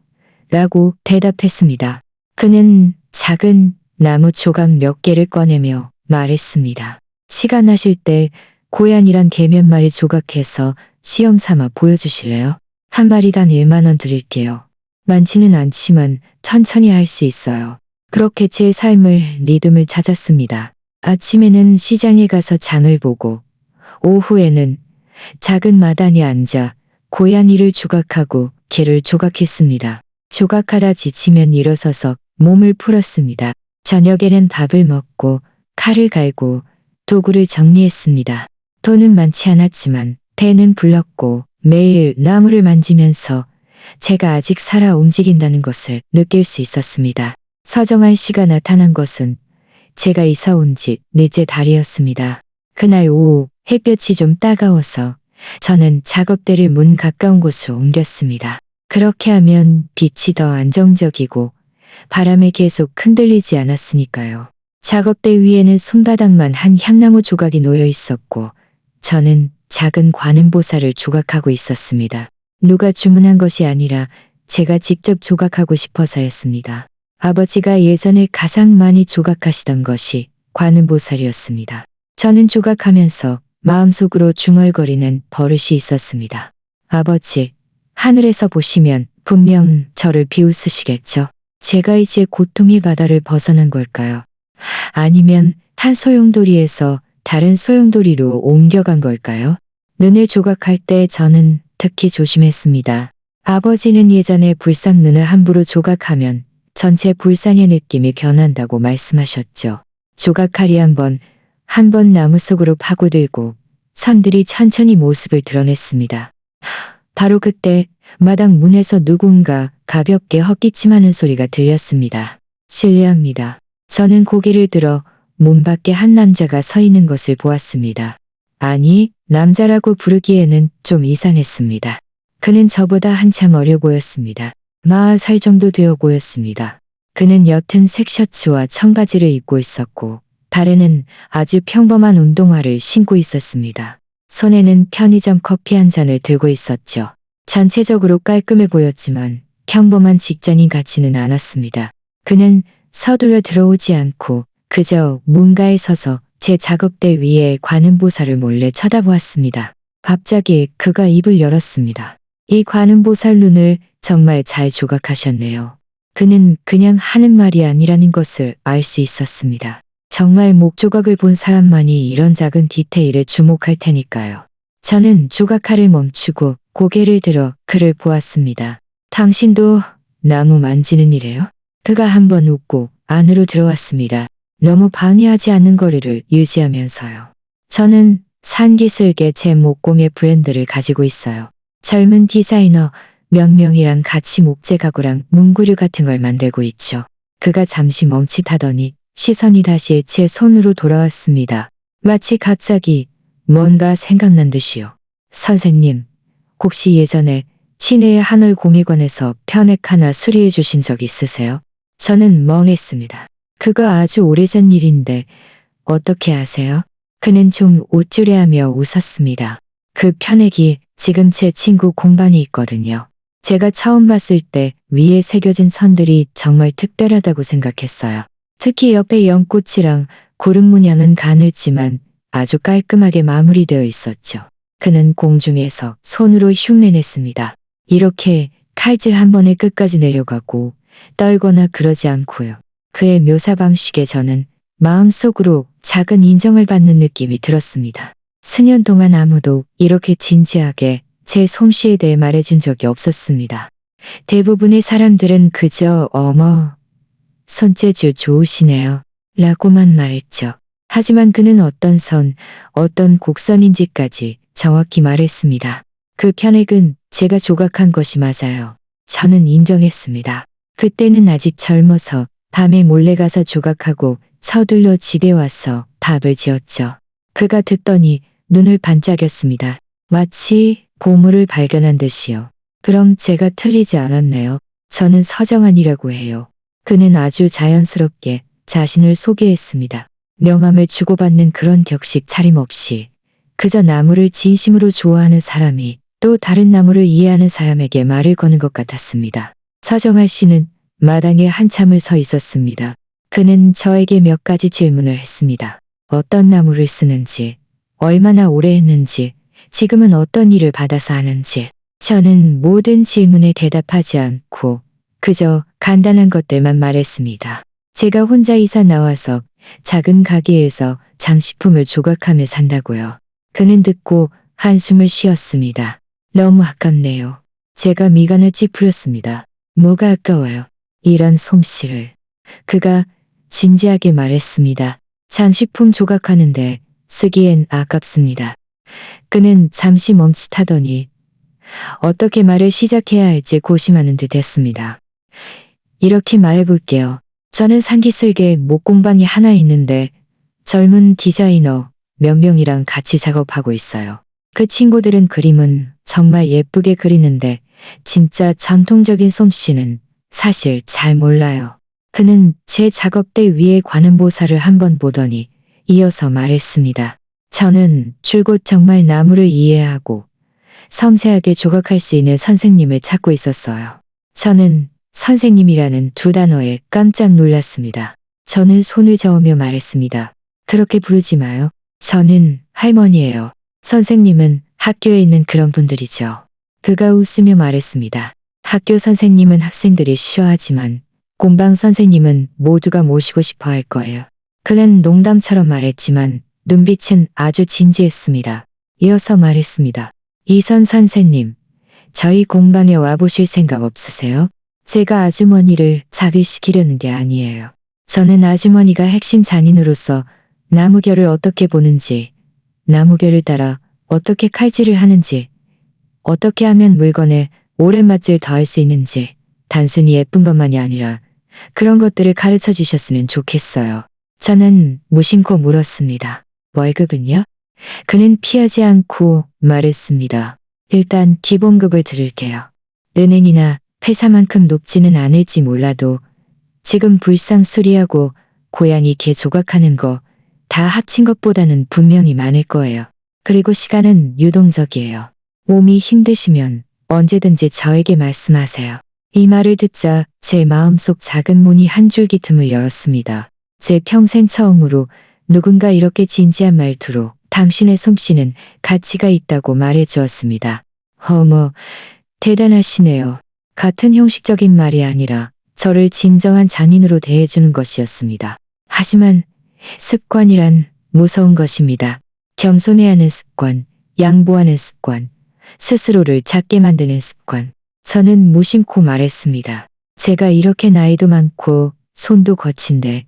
라고 대답했습니다. 그는 작은 나무 조각 몇 개를 꺼내며 말했습니다. 시간 나실 때 고양이랑 개 몇 마리 조각해서 시험 삼아 보여주실래요? 한 마리당 1만 원 드릴게요. 많지는 않지만 천천히 할 수 있어요. 그렇게 제 삶을 리듬을 찾았습니다. 아침에는 시장에 가서 장을 보고 오후에는 작은 마당에 앉아 고양이를 조각하고 개를 조각했습니다. 조각하다 지치면 일어서서 몸을 풀었습니다. 저녁에는 밥을 먹고 칼을 갈고 도구를 정리했습니다. 돈은 많지 않았지만 배는 불렀고 매일 나무를 만지면서 제가 아직 살아 움직인다는 것을 느낄 수 있었습니다. 서정한 씨가 나타난 것은 제가 이사 온 지 넷째 달이었습니다. 그날 오후 햇볕이 좀 따가워서 저는 작업대를 문 가까운 곳으로 옮겼습니다. 그렇게 하면 빛이 더 안정적이고 바람에 계속 흔들리지 않았으니까요. 작업대 위에는 손바닥만 한 향나무 조각이 놓여 있었고 저는 작은 관음보살을 조각하고 있었습니다. 누가 주문한 것이 아니라 제가 직접 조각하고 싶어서였습니다. 아버지가 예전에 가장 많이 조각하시던 것이 관음보살이었습니다. 저는 조각하면서 마음속으로 중얼거리는 버릇이 있었습니다. 아버지, 하늘에서 보시면 분명 저를 비웃으시겠죠? 제가 이제 고통의 바다를 벗어난 걸까요? 아니면 한 소용돌이에서 다른 소용돌이로 옮겨간 걸까요? 눈을 조각할 때 저는 특히 조심했습니다. 아버지는 예전에 불상 눈을 함부로 조각하면 전체 불상의 느낌이 변한다고 말씀하셨죠. 조각칼이 한 번 나무 속으로 파고들고 선들이 천천히 모습을 드러냈습니다. 바로 그때 마당 문에서 누군가 가볍게 헛기침하는 소리가 들렸습니다. 실례합니다. 저는 고개를 들어 문 밖에 한 남자가 서 있는 것을 보았습니다. 아니, 남자라고 부르기에는 좀 이상했습니다. 그는 저보다 한참 어려 보였습니다. 40살 정도 되어 보였습니다. 그는 옅은 색 셔츠와 청바지를 입고 있었고 발에는 아주 평범한 운동화를 신고 있었습니다. 손에는 편의점 커피 한 잔을 들고 있었죠. 전체적으로 깔끔해 보였지만 평범한 직장인 같지는 않았습니다. 그는 서둘러 들어오지 않고 그저 문가에 서서 제 작업대 위에 관음보살을 몰래 쳐다보았습니다. 갑자기 그가 입을 열었습니다. 이 관음보살 눈을 정말 잘 조각하셨네요. 그는 그냥 하는 말이 아니라는 것을 알 수 있었습니다. 정말 목조각을 본 사람만이 이런 작은 디테일에 주목할 테니까요. 저는 조각칼을 멈추고 고개를 들어 그를 보았습니다. 당신도 나무 만지는 이래요? 그가 한번 웃고 안으로 들어왔습니다. 너무 방해하지 않는 거리를 유지하면서요. 저는 산기슭에 제 목공예 브랜드를 가지고 있어요. 젊은 디자이너 몇 명이랑 같이 목재 가구랑 문구류 같은 걸 만들고 있죠. 그가 잠시 멈칫하더니 시선이 다시 제 손으로 돌아왔습니다. 마치 갑자기 뭔가 생각난 듯이요. 선생님, 혹시 예전에 시내의 한올고미관에서 편액 하나 수리해 주신 적 있으세요? 저는 멍했습니다. 그거 아주 오래전 일인데 어떻게 아세요? 그는 좀 우쭐해하며 웃었습니다. 그 편액이 지금 제 친구 공방에 있거든요. 제가 처음 봤을 때 위에 새겨진 선들이 정말 특별하다고 생각했어요. 특히 옆에 연꽃이랑 구름 문양은 가늘지만 아주 깔끔하게 마무리되어 있었죠. 그는 공중에서 손으로 흉내냈습니다. 이렇게 칼질 한 번에 끝까지 내려가고 떨거나 그러지 않고요. 그의 묘사 방식에 저는 마음속으로 작은 인정을 받는 느낌이 들었습니다. 수년 동안 아무도 이렇게 진지하게 제 솜씨에 대해 말해준 적이 없었습니다. 대부분의 사람들은 그저 어머, 손재주 좋으시네요. 라고만 말했죠. 하지만 그는 어떤 선, 어떤 곡선인지까지 정확히 말했습니다. 그 편액은 제가 조각한 것이 맞아요. 저는 인정했습니다. 그때는 아직 젊어서 밤에 몰래 가서 조각하고 서둘러 집에 와서 밥을 지었죠. 그가 듣더니 눈을 반짝였습니다. 마치 보물을 발견한 듯이요. 그럼 제가 틀리지 않았네요. 저는 서정환이라고 해요. 그는 아주 자연스럽게 자신을 소개했습니다. 명함을 주고받는 그런 격식 차림 없이 그저 나무를 진심으로 좋아하는 사람이 또 다른 나무를 이해하는 사람에게 말을 거는 것 같았습니다. 서정환 씨는 마당에 한참을 서 있었습니다. 그는 저에게 몇 가지 질문을 했습니다. 어떤 나무를 쓰는지, 얼마나 오래 했는지, 지금은 어떤 일을 받아서 하는지. 저는 모든 질문에 대답하지 않고 그저 간단한 것들만 말했습니다. 제가 혼자 이사 나와서 작은 가게에서 장식품을 조각하며 산다고요. 그는 듣고 한숨을 쉬었습니다. 너무 아깝네요. 제가 미간을 찌푸렸습니다. 뭐가 아까워요? 이런 솜씨를. 그가 진지하게 말했습니다. 장식품 조각하는데 쓰기엔 아깝습니다. 그는 잠시 멈칫하더니 어떻게 말을 시작해야 할지 고심하는 듯 했습니다. 이렇게 말해볼게요. 저는 상기슬게 목공방이 하나 있는데 젊은 디자이너 몇 명이랑 같이 작업하고 있어요. 그 친구들은 그림은 정말 예쁘게 그리는데 진짜 전통적인 솜씨는 사실 잘 몰라요. 그는 제 작업대 위에 관음보살을 한번 보더니 이어서 말했습니다. 저는 줄곧 정말 나무를 이해하고 섬세하게 조각할 수 있는 선생님을 찾고 있었어요. 저는 선생님이라는 두 단어에 깜짝 놀랐습니다. 저는 손을 저으며 말했습니다. 그렇게 부르지 마요. 저는 할머니예요. 선생님은 학교에 있는 그런 분들이죠. 그가 웃으며 말했습니다. 학교 선생님은 학생들이 싫어하지만 공방 선생님은 모두가 모시고 싶어 할 거예요. 그는 농담처럼 말했지만 눈빛은 아주 진지했습니다. 이어서 말했습니다. 이선 선생님, 저희 공방에 와보실 생각 없으세요? 제가 아주머니를 자비시키려는 게 아니에요. 저는 아주머니가 핵심 잔인으로서 나무결을 어떻게 보는지, 나무결을 따라 어떻게 칼질을 하는지, 어떻게 하면 물건에 오랜 맛을 더할 수 있는지 단순히 예쁜 것만이 아니라 그런 것들을 가르쳐 주셨으면 좋겠어요. 저는 무심코 물었습니다. 월급은요? 그는 피하지 않고 말했습니다. 일단 기본급을 드릴게요. 은행이나 회사만큼 높지는 않을지 몰라도 지금 불상 수리하고 고양이 개 조각하는 거 다 합친 것보다는 분명히 많을 거예요. 그리고 시간은 유동적이에요. 몸이 힘드시면 언제든지 저에게 말씀하세요. 이 말을 듣자 제 마음속 작은 문이 한 줄기 틈을 열었습니다. 제 평생 처음으로 누군가 이렇게 진지한 말투로 당신의 솜씨는 가치가 있다고 말해 주었습니다. 어머, 대단하시네요. 같은 형식적인 말이 아니라 저를 진정한 장인으로 대해주는 것이었습니다. 하지만 습관이란 무서운 것입니다. 겸손해야 하는 습관, 양보하는 습관, 스스로를 작게 만드는 습관. 저는 무심코 말했습니다. 제가 이렇게 나이도 많고 손도 거친데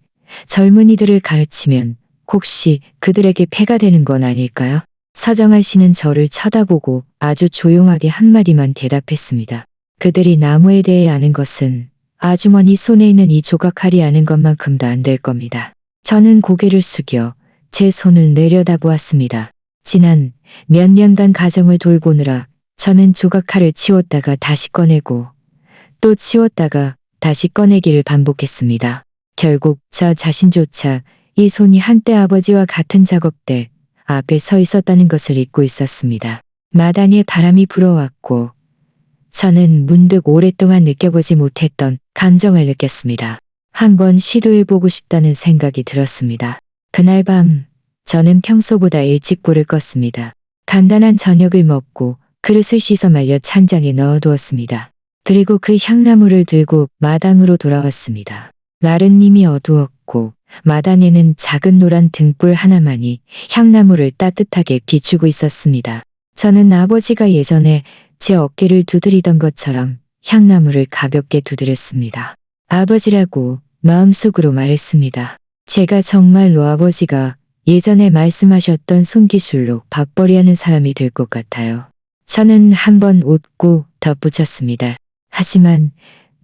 젊은이들을 가르치면 혹시 그들에게 폐가 되는 건 아닐까요? 서정환 씨는 저를 쳐다보고 아주 조용하게 한마디만 대답했습니다. 그들이 나무에 대해 아는 것은 아주머니 손에 있는 이 조각칼이 아는 것만큼도 안 될 겁니다. 저는 고개를 숙여 제 손을 내려다보았습니다. 지난 몇 년간 가정을 돌보느라 저는 조각칼을 치웠다가 다시 꺼내고 또 치웠다가 다시 꺼내기를 반복했습니다. 결국 저 자신조차 이 손이 한때 아버지와 같은 작업대 앞에 서 있었다는 것을 잊고 있었습니다. 마당에 바람이 불어왔고 저는 문득 오랫동안 느껴보지 못했던 감정을 느꼈습니다. 한번 시도해보고 싶다는 생각이 들었습니다. 그날 밤 저는 평소보다 일찍 불을 껐습니다. 간단한 저녁을 먹고 그릇을 씻어 말려 찬장에 넣어두었습니다. 그리고 그 향나무를 들고 마당으로 돌아왔습니다. 날은 이미 어두웠고 마당에는 작은 노란 등불 하나만이 향나무를 따뜻하게 비추고 있었습니다. 저는 아버지가 예전에 제 어깨를 두드리던 것처럼 향나무를 가볍게 두드렸습니다. 아버지라고 마음속으로 말했습니다. 제가 정말로 아버지가 예전에 말씀하셨던 손기술로 밥벌이하는 사람이 될 것 같아요. 저는 한번 웃고 덧붙였습니다. 하지만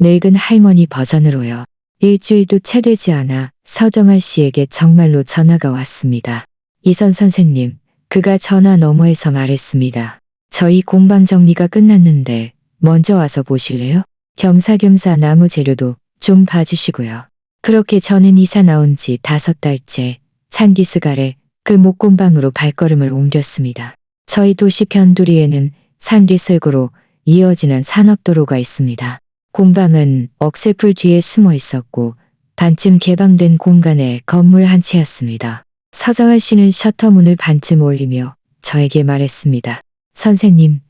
늙은 할머니 버전으로요. 일주일도 채 되지 않아 서정아 씨에게 정말로 전화가 왔습니다. 이선 선생님, 그가 전화 너머에서 말했습니다. 저희 공방 정리가 끝났는데 먼저 와서 보실래요? 겸사겸사 나무 재료도 좀 봐주시고요. 그렇게 저는 이사 나온 지 5달째 산기슭 그 목공방으로 발걸음을 옮겼습니다. 저희 도시 변두리에는 산기슭으로 이어지는 산업도로가 있습니다. 공방은 억새풀 뒤에 숨어 있었고 반쯤 개방된 공간에 건물 한 채였습니다. 서정아 씨는 셔터문을 반쯤 올리며 저에게 말했습니다. 선생님,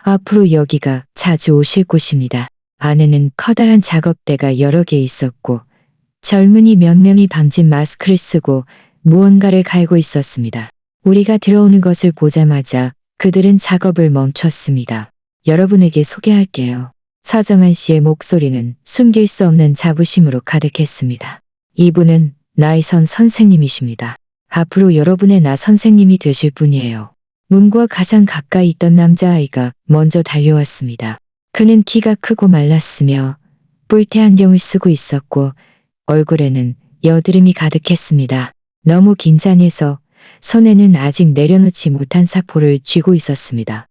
앞으로 여기가 자주 오실 곳입니다. 안에는 커다란 작업대가 여러 개 있었고 젊은이 몇 명이 방진 마스크를 쓰고 무언가를 갈고 있었습니다. 우리가 들어오는 것을 보자마자 그들은 작업을 멈췄습니다. 여러분에게 소개할게요. 서정한 씨의 목소리는 숨길 수 없는 자부심으로 가득했습니다. 이분은 나이선 선생님이십니다. 앞으로 여러분의 나 선생님이 되실 분이에요. 문과 가장 가까이 있던 남자아이가 먼저 달려왔습니다. 그는 키가 크고 말랐으며 뿔테 안경을 쓰고 있었고 얼굴에는 여드름이 가득했습니다. 너무 긴장해서 손에는 아직 내려놓지 못한 사포를 쥐고 있었습니다.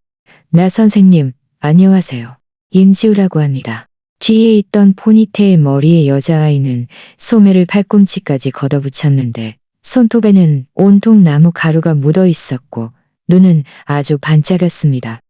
나 선생님, 안녕하세요. 임지우라고 합니다. 뒤에 있던 포니테일 머리의 여자아이는 소매를 팔꿈치까지 걷어붙였는데 손톱에는 온통 나무 가루가 묻어 있었고 눈은 아주 반짝였습니다.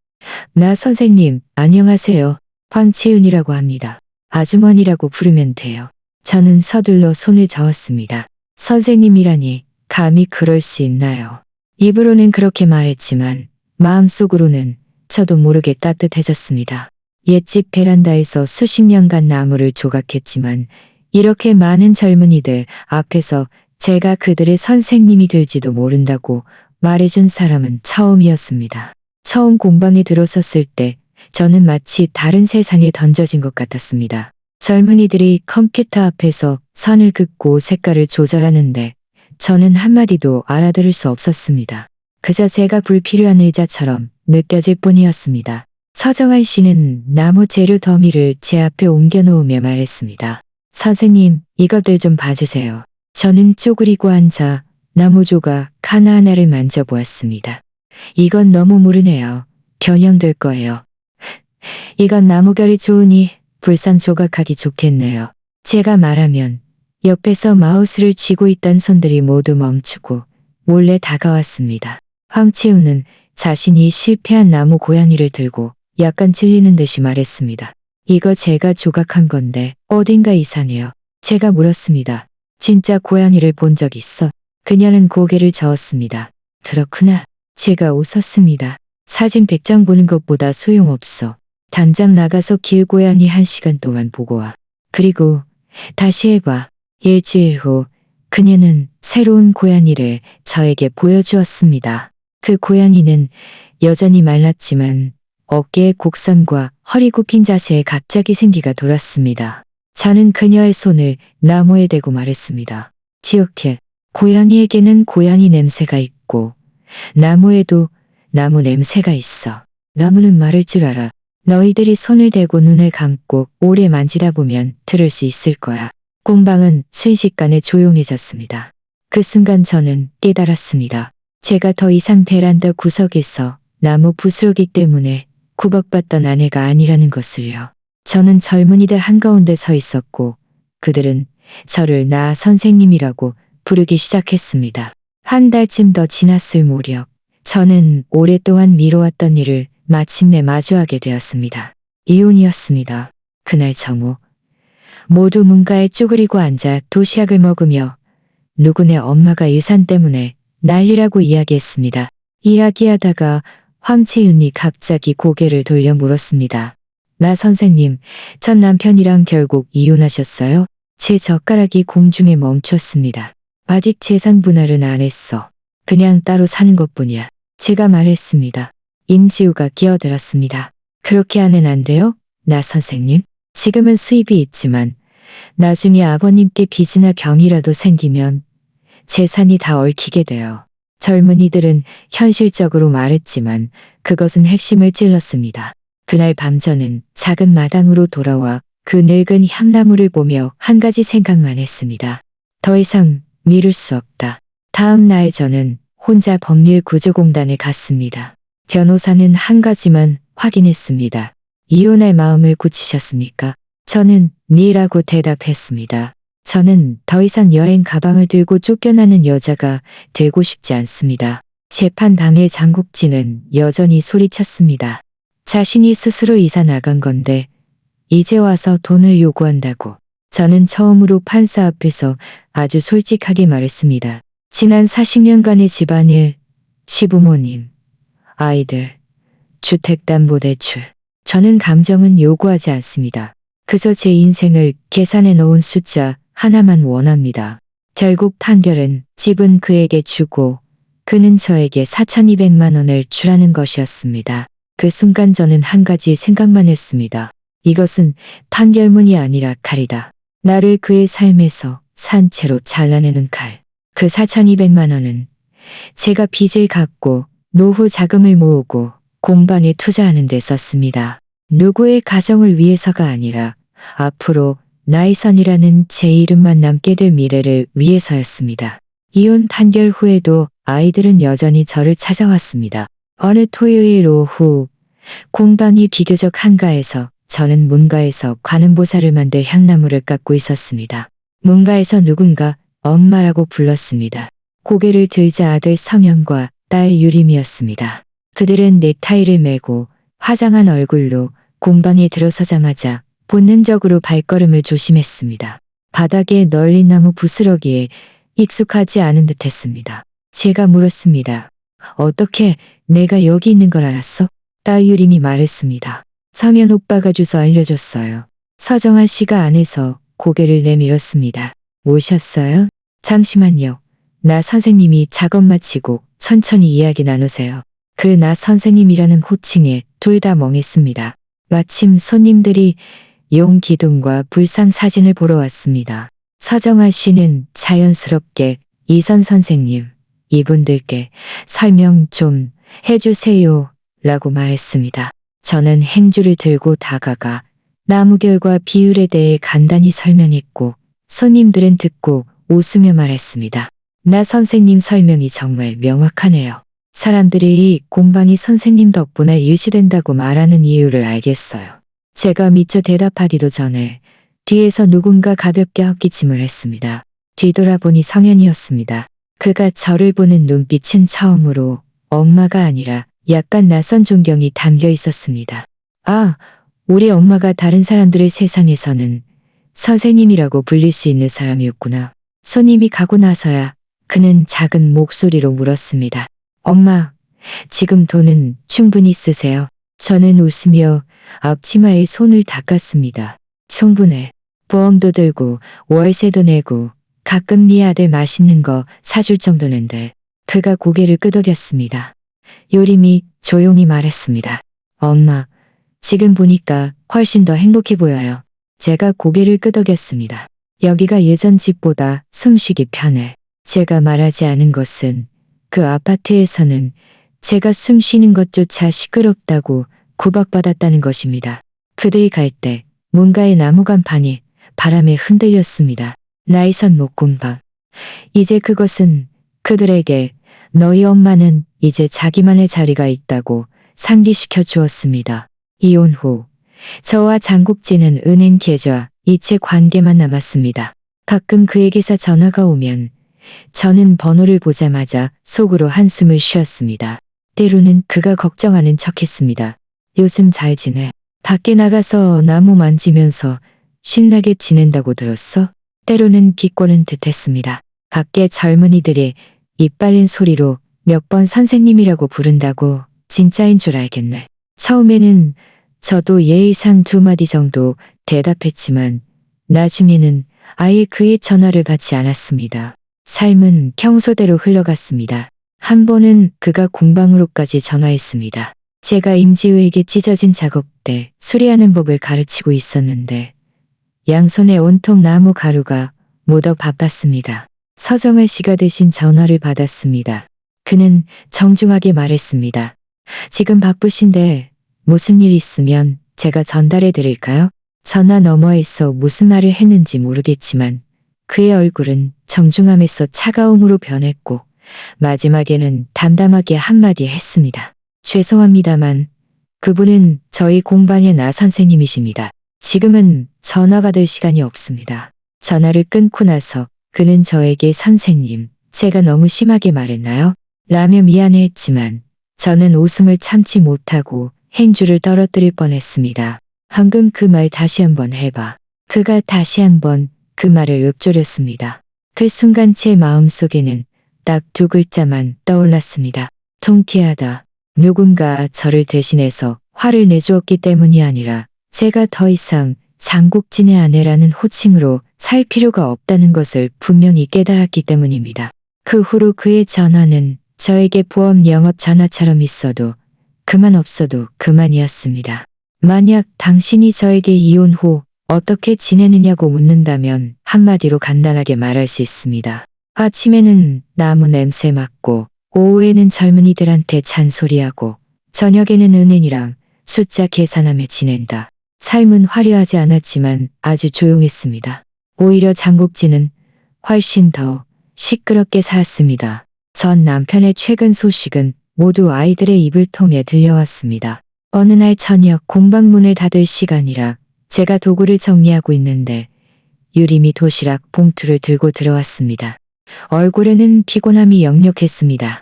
나 선생님, 안녕하세요. 황채윤이라고 합니다. 아주머니라고 부르면 돼요. 저는 서둘러 손을 저었습니다. 선생님이라니 감히 그럴 수 있나요? 입으로는 그렇게 말했지만 마음속으로는 저도 모르게 따뜻해졌습니다. 옛집 베란다에서 수십 년간 나무를 조각했지만 이렇게 많은 젊은이들 앞에서 제가 그들의 선생님이 될지도 모른다고 말해준 사람은 처음이었습니다. 처음 공방에 들어섰을 때 저는 마치 다른 세상에 던져진 것 같았습니다. 젊은이들이 컴퓨터 앞에서 선을 긋고 색깔을 조절하는데 저는 한마디도 알아들을 수 없었습니다. 그저 제가 불필요한 의자처럼 느껴질 뿐이었습니다. 서정한 씨는 나무 재료 더미를 제 앞에 옮겨놓으며 말했습니다. 선생님, 이것들 좀 봐주세요. 저는 쪼그리고 앉아 나무 조각 하나하나를 만져보았습니다. 이건 너무 무르네요. 변형될 거예요. 이건 나무결이 좋으니 불상 조각하기 좋겠네요. 제가 말하면 옆에서 마우스를 쥐고 있던 손들이 모두 멈추고 몰래 다가왔습니다. 황채우는 자신이 실패한 나무 고양이를 들고 약간 질리는 듯이 말했습니다. 이거 제가 조각한 건데 어딘가 이상해요. 제가 물었습니다. 진짜 고양이를 본 적 있어? 그녀는 고개를 저었습니다. 그렇구나. 제가 웃었습니다. 사진 100장 보는 것보다 소용없어. 당장 나가서 길고양이 1시간 동안 보고 와. 그리고 다시 해봐. 일주일 후 그녀는 새로운 고양이를 저에게 보여주었습니다. 그 고양이는 여전히 말랐지만 어깨의 곡선과 허리 굽힌 자세에 갑자기 생기가 돌았습니다. 저는 그녀의 손을 나무에 대고 말했습니다. 기억해. 고양이에게는 고양이 냄새가 있고 나무에도 나무 냄새가 있어. 나무는 말할 줄 알아. 너희들이 손을 대고 눈을 감고 오래 만지다 보면 들을 수 있을 거야. 공방은 순식간에 조용해졌습니다. 그 순간 저는 깨달았습니다. 제가 더 이상 베란다 구석에서 나무 부스러기 때문에 구박받던 아내가 아니라는 것을요. 저는 젊은이들 한가운데 서 있었고 그들은 저를 나 선생님이라고 부르기 시작했습니다. 한 달쯤 더 지났을 무렵 저는 오랫동안 미뤄왔던 일을 마침내 마주하게 되었습니다. 이혼이었습니다. 그날 정오 모두 문가에 쪼그리고 앉아 도시락을 먹으며 누구네 엄마가 유산 때문에 난리라고 이야기했습니다. 이야기하다가 황채윤이 갑자기 고개를 돌려 물었습니다. 나 선생님, 전 남편이랑 결국 이혼하셨어요? 제 젓가락이 공중에 멈췄습니다. 아직 재산 분할은 안 했어. 그냥 따로 사는 것뿐이야. 제가 말했습니다. 임지우가 끼어들었습니다. 그렇게 하면 안 돼요? 나 선생님. 지금은 수입이 있지만 나중에 아버님께 빚이나 병이라도 생기면 재산이 다 얽히게 돼요. 젊은이들은 현실적으로 말했지만 그것은 핵심을 찔렀습니다. 그날 밤 저는 작은 마당으로 돌아와 그 늙은 향나무를 보며 한 가지 생각만 했습니다. 더 이상 미룰 수 없다. 다음 날 저는 혼자 법률구조공단에 갔습니다. 변호사는 한 가지만 확인했습니다. 이혼할 마음을 굳히셨습니까? 저는 네라고 대답했습니다. 저는 더 이상 여행 가방을 들고 쫓겨나는 여자가 되고 싶지 않습니다. 재판 당일 장국진은 여전히 소리쳤습니다. 자신이 스스로 이사 나간 건데 이제 와서 돈을 요구한다고. 저는 처음으로 판사 앞에서 아주 솔직하게 말했습니다. 지난 40년간의 집안일, 시부모님, 아이들, 주택담보대출. 저는 감정은 요구하지 않습니다. 그저 제 인생을 계산해 놓은 숫자 하나만 원합니다. 결국 판결은 집은 그에게 주고 그는 저에게 4,200만 원을 주라는 것이었습니다. 그 순간 저는 한 가지 생각만 했습니다. 이것은 판결문이 아니라 칼이다. 나를 그의 삶에서 산채로 잘라내는 칼. 그 4,200만 원은 제가 빚을 갚고 노후 자금을 모으고 공방에 투자하는 데 썼습니다. 누구의 가정을 위해서가 아니라 앞으로 나이선이라는 제 이름만 남게 될 미래를 위해서였습니다. 이혼 판결 후에도 아이들은 여전히 저를 찾아왔습니다. 어느 토요일 오후 공방이 비교적 한가해서 저는 문가에서 관음보살을 만들 향나무를 깎고 있었습니다. 문가에서 누군가 엄마라고 불렀습니다. 고개를 들자 아들 성현과 딸 유림이었습니다. 그들은 넥타이를 매고 화장한 얼굴로 공방에 들어서자마자 본능적으로 발걸음을 조심했습니다. 바닥에 널린 나무 부스러기에 익숙하지 않은 듯 했습니다. 제가 물었습니다. 어떻게 내가 여기 있는 걸 알았어? 딸 유림이 말했습니다. 성현 오빠가 줘서 알려줬어요. 서정아 씨가 안에서 고개를 내밀었습니다. 오셨어요? 잠시만요. 나 선생님이 작업 마치고 천천히 이야기 나누세요. 그 나 선생님이라는 호칭에 둘 다 멍했습니다. 마침 손님들이 용 기둥과 불상 사진을 보러 왔습니다. 서정아 씨는 자연스럽게 이선 선생님, 이분들께 설명 좀 해주세요 라고 말했습니다. 저는 행주를 들고 다가가 나무결과 비율에 대해 간단히 설명했고 손님들은 듣고 웃으며 말했습니다. 나 선생님 설명이 정말 명확하네요. 사람들이 이 공방이 선생님 덕분에 유지된다고 말하는 이유를 알겠어요. 제가 미처 대답하기도 전에 뒤에서 누군가 가볍게 헛기침을 했습니다. 뒤돌아보니 성현이었습니다. 그가 저를 보는 눈빛은 처음으로 엄마가 아니라 약간 낯선 존경이 담겨 있었습니다. 아, 우리 엄마가 다른 사람들의 세상에서는 선생님이라고 불릴 수 있는 사람이었구나. 손님이 가고 나서야 그는 작은 목소리로 물었습니다. 엄마, 지금 돈은 충분히 쓰세요? 저는 웃으며 앞치마에 손을 닦았습니다. 충분해. 보험도 들고 월세도 내고 가끔 네 아들 맛있는 거 사줄 정도는데. 그가 고개를 끄덕였습니다. 요림이 조용히 말했습니다. 엄마, 지금 보니까 훨씬 더 행복해 보여요. 제가 고개를 끄덕였습니다. 여기가 예전 집보다 숨쉬기 편해. 제가 말하지 않은 것은 그 아파트에서는 제가 숨쉬는 것조차 시끄럽다고 구박받았다는 것입니다. 그들이 갈 때 문가의 나무 간판이 바람에 흔들렸습니다. 나이선 목공방. 이제 그것은 그들에게 너희 엄마는 이제 자기만의 자리가 있다고 상기시켜 주었습니다. 이혼 후 저와 장국진은 은행 계좌, 이체 관계만 남았습니다. 가끔 그에게서 전화가 오면 저는 번호를 보자마자 속으로 한숨을 쉬었습니다. 때로는 그가 걱정하는 척했습니다. 요즘 잘 지내? 밖에 나가서 나무 만지면서 신나게 지낸다고 들었어? 때로는 비꼬는 듯했습니다. 밖에 젊은이들이 입 빨린 소리로 몇 번 선생님이라고 부른다고 진짜인 줄 알겠네. 처음에는 저도 예의상 두 마디 정도 대답했지만 나중에는 아예 그의 전화를 받지 않았습니다. 삶은 평소대로 흘러갔습니다. 한 번은 그가 공방으로까지 전화했습니다. 제가 임지우에게 찢어진 작업 때 수리하는 법을 가르치고 있었는데 양손에 온통 나무 가루가 묻어 바빴습니다. 서정을 씨가 대신 전화를 받았습니다. 그는 정중하게 말했습니다. 지금 바쁘신데 무슨 일 있으면 제가 전달해 드릴까요? 전화 너머에서 무슨 말을 했는지 모르겠지만 그의 얼굴은 정중함에서 차가움으로 변했고 마지막에는 담담하게 한마디 했습니다. 죄송합니다만 그분은 저희 공방의 나 선생님이십니다. 지금은 전화 받을 시간이 없습니다. 전화를 끊고 나서 그는 저에게 선생님, 제가 너무 심하게 말했나요? 라며 미안해했지만 저는 웃음을 참지 못하고 행주를 떨어뜨릴 뻔했습니다. 방금 그 말 다시 한번 해봐. 그가 다시 한번 그 말을 읊조렸습니다. 그 순간 제 마음속에는 딱 두 글자만 떠올랐습니다. 통쾌하다. 누군가 저를 대신해서 화를 내주었기 때문이 아니라 제가 더 이상 장국진의 아내라는 호칭으로 살 필요가 없다는 것을 분명히 깨달았기 때문입니다. 그 후로 그의 전화는 저에게 보험 영업 전화처럼 있어도 그만 없어도 그만이었습니다. 만약 당신이 저에게 이혼 후 어떻게 지내느냐고 묻는다면 한마디로 간단하게 말할 수 있습니다. 아침에는 나무 냄새 맡고 오후에는 젊은이들한테 잔소리하고 저녁에는 은행이랑 숫자 계산하며 지낸다. 삶은 화려하지 않았지만 아주 조용했습니다. 오히려 장국진은 훨씬 더 시끄럽게 살았습니다. 전 남편의 최근 소식은 모두 아이들의 입을 통해 들려왔습니다. 어느 날 저녁 공방문을 닫을 시간이라 제가 도구를 정리하고 있는데 유림이 도시락 봉투를 들고 들어왔습니다. 얼굴에는 피곤함이 역력했습니다.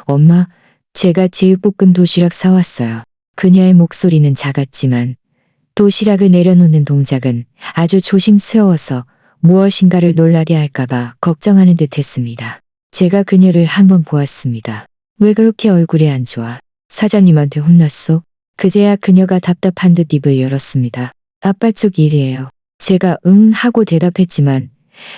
엄마, 제가 제육볶음 도시락 사왔어요. 그녀의 목소리는 작았지만 도시락을 내려놓는 동작은 아주 조심스러워서 무엇인가를 놀라게 할까봐 걱정하는 듯 했습니다. 제가 그녀를 한번 보았습니다. 왜 그렇게 얼굴이 안 좋아? 사장님한테 혼났어? 그제야 그녀가 답답한 듯 입을 열었습니다. 아빠 쪽 일이에요. 제가 응 하고 대답했지만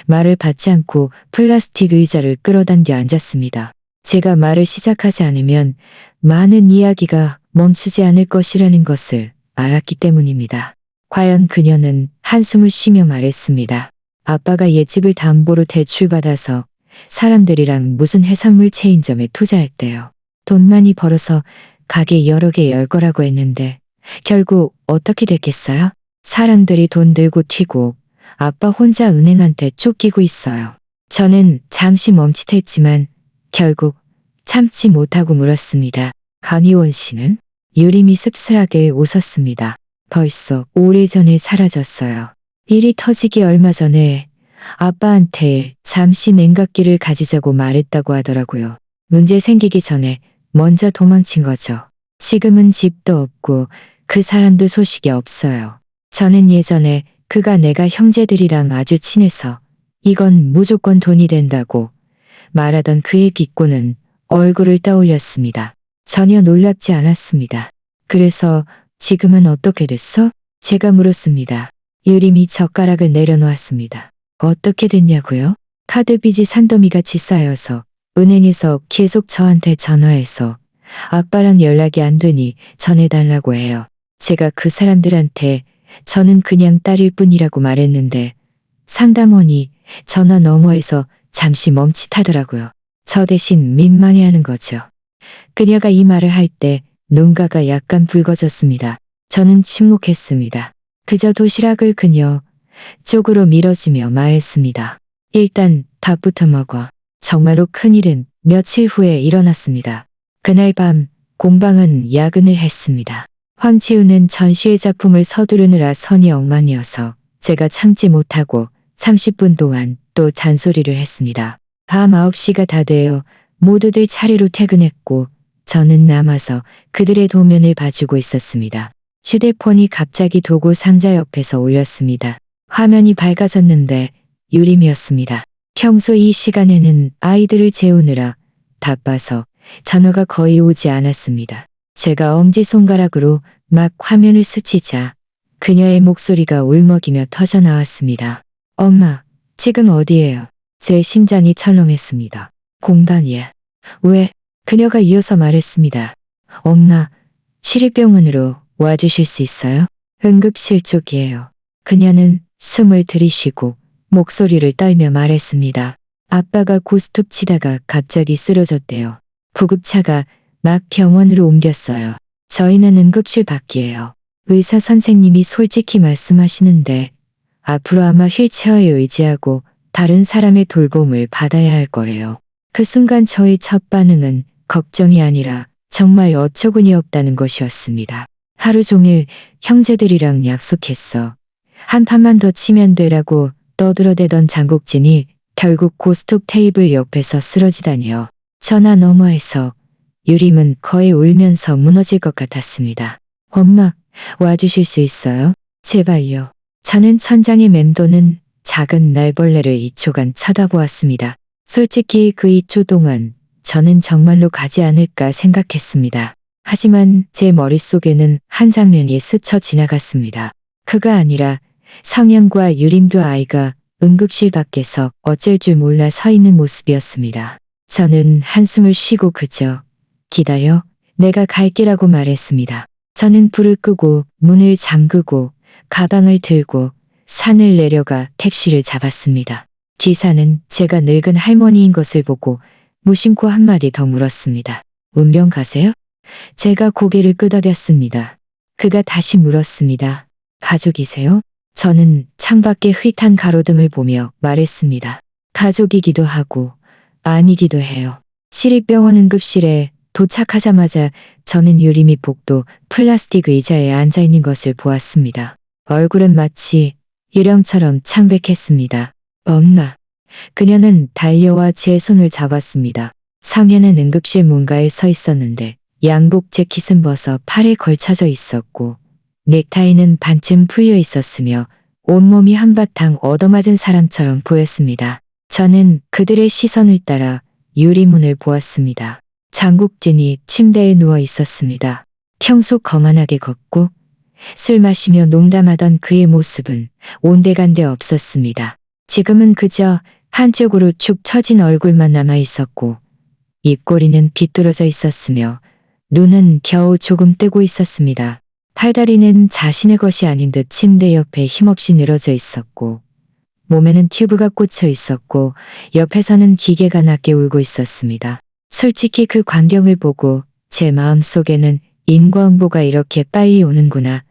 말을 받지 않고 플라스틱 의자를 끌어당겨 앉았습니다. 제가 말을 시작하지 않으면 많은 이야기가 멈추지 않을 것이라는 것을 알았기 때문입니다. 과연 그녀는 한숨을 쉬며 말했습니다. 아빠가 옛집을 담보로 대출받아서 사람들이랑 무슨 해산물 체인점에 투자했대요. 돈 많이 벌어서 가게 여러 개 열 거라고 했는데 결국 어떻게 됐겠어요? 사람들이 돈 들고 튀고 아빠 혼자 은행한테 쫓기고 있어요. 저는 잠시 멈칫했지만 결국 참지 못하고 물었습니다. 강희원 씨는? 유림이 씁쓸하게 웃었습니다. 벌써 오래전에 사라졌어요. 일이 터지기 얼마 전에 아빠한테 잠시 냉각기를 가지자고 말했다고 하더라고요. 문제 생기기 전에 먼저 도망친 거죠. 지금은 집도 없고 그 사람도 소식이 없어요. 저는 예전에 그가 내가 형제들이랑 아주 친해서 이건 무조건 돈이 된다고 말하던 그의 비꼬는 얼굴을 떠올렸습니다. 전혀 놀랍지 않았습니다. 그래서 지금은 어떻게 됐어? 제가 물었습니다. 유림이 젓가락을 내려놓았습니다. 어떻게 됐냐고요? 카드 빚이 산더미같이 쌓여서 은행에서 계속 저한테 전화해서 아빠랑 연락이 안 되니 전해달라고 해요. 제가 그 사람들한테 저는 그냥 딸일 뿐이라고 말했는데 상담원이 전화 너머에서 잠시 멈칫하더라고요. 저 대신 민망해하는 거죠. 그녀가 이 말을 할 때 눈가가 약간 붉어졌습니다. 저는 침묵했습니다. 그저 도시락을 그녀 쪽으로 밀어주며 말했습니다. 일단 밥부터 먹어. 정말로 큰일은 며칠 후에 일어났습니다. 그날 밤 공방은 야근을 했습니다. 황치우는 전시회 작품을 서두르느라 선이 엉망이어서 제가 참지 못하고 30분 동안 또 잔소리를 했습니다. 밤 9시가 다 되어 모두들 차례로 퇴근했고 저는 남아서 그들의 도면을 봐주고 있었습니다. 휴대폰이 갑자기 도구 상자 옆에서 울렸습니다. 화면이 밝아졌는데 유림이었습니다. 평소 이 시간에는 아이들을 재우느라 바빠서 전화가 거의 오지 않았습니다. 제가 엄지손가락으로 막 화면을 스치자 그녀의 목소리가 울먹이며 터져 나왔습니다. 엄마, 지금 어디예요? 제 심장이 철렁했습니다. 공방이야. 왜? 그녀가 이어서 말했습니다. 엄마, 시립병원으로 와주실 수 있어요? 응급실 쪽이에요. 그녀는 숨을 들이쉬고 목소리를 떨며 말했습니다. 아빠가 고스톱 치다가 갑자기 쓰러졌대요. 구급차가 막 병원으로 옮겼어요. 저희는 응급실 밖이에요. 의사 선생님이 솔직히 말씀하시는데 앞으로 아마 휠체어에 의지하고 다른 사람의 돌봄을 받아야 할 거래요. 그 순간 저의 첫 반응은 걱정이 아니라 정말 어처구니 없다는 것이었습니다. 하루 종일 형제들이랑 약속했어. 한 판만 더 치면 되라고 떠들어대던 장국진이 결국 고스톱 테이블 옆에서 쓰러지다니요. 전화 너머에서 유림은 거의 울면서 무너질 것 같았습니다. 엄마, 와주실 수 있어요? 제발요. 저는 천장에 맴도는 작은 날벌레를 2초간 쳐다보았습니다. 솔직히 그 2초 동안 저는 정말로 가지 않을까 생각했습니다. 하지만 제 머릿속에는 한 장면이 스쳐 지나갔습니다. 그가 아니라 성현과 유림도 아이가 응급실 밖에서 어쩔 줄 몰라 서 있는 모습이었습니다. 저는 한숨을 쉬고 그저 기다려, 내가 갈게라고 말했습니다. 저는 불을 끄고 문을 잠그고 가방을 들고 산을 내려가 택시를 잡았습니다. 기사는 제가 늙은 할머니인 것을 보고 무심코 한마디 더 물었습니다. 운명 가세요? 제가 고개를 끄덕였습니다. 그가 다시 물었습니다. 가족이세요? 저는 창밖에 흐릿한 가로등을 보며 말했습니다. 가족이기도 하고 아니기도 해요. 시립병원 응급실에 도착하자마자 저는 유림이 복도 플라스틱 의자에 앉아있는 것을 보았습니다. 얼굴은 마치 유령처럼 창백했습니다. 엄마. 그녀는 달려와 제 손을 잡았습니다. 성현은 응급실 문가에 서 있었는데 양복 재킷은 벗어 팔에 걸쳐져 있었고 넥타이는 반쯤 풀려 있었으며 온몸이 한바탕 얻어맞은 사람처럼 보였습니다. 저는 그들의 시선을 따라 유리문을 보았습니다. 장국진이 침대에 누워 있었습니다. 평소 거만하게 걷고 술 마시며 농담하던 그의 모습은 온데간데 없었습니다. 지금은 그저 한쪽으로 축 처진 얼굴만 남아 있었고 입꼬리는 비뚤어져 있었으며 눈은 겨우 조금 뜨고 있었습니다. 팔다리는 자신의 것이 아닌 듯 침대 옆에 힘없이 늘어져 있었고 몸에는 튜브가 꽂혀 있었고 옆에서는 기계가 낮게 울고 있었습니다. 솔직히 그 광경을 보고 제 마음속에는 인과응보가 이렇게 빨리 오는구나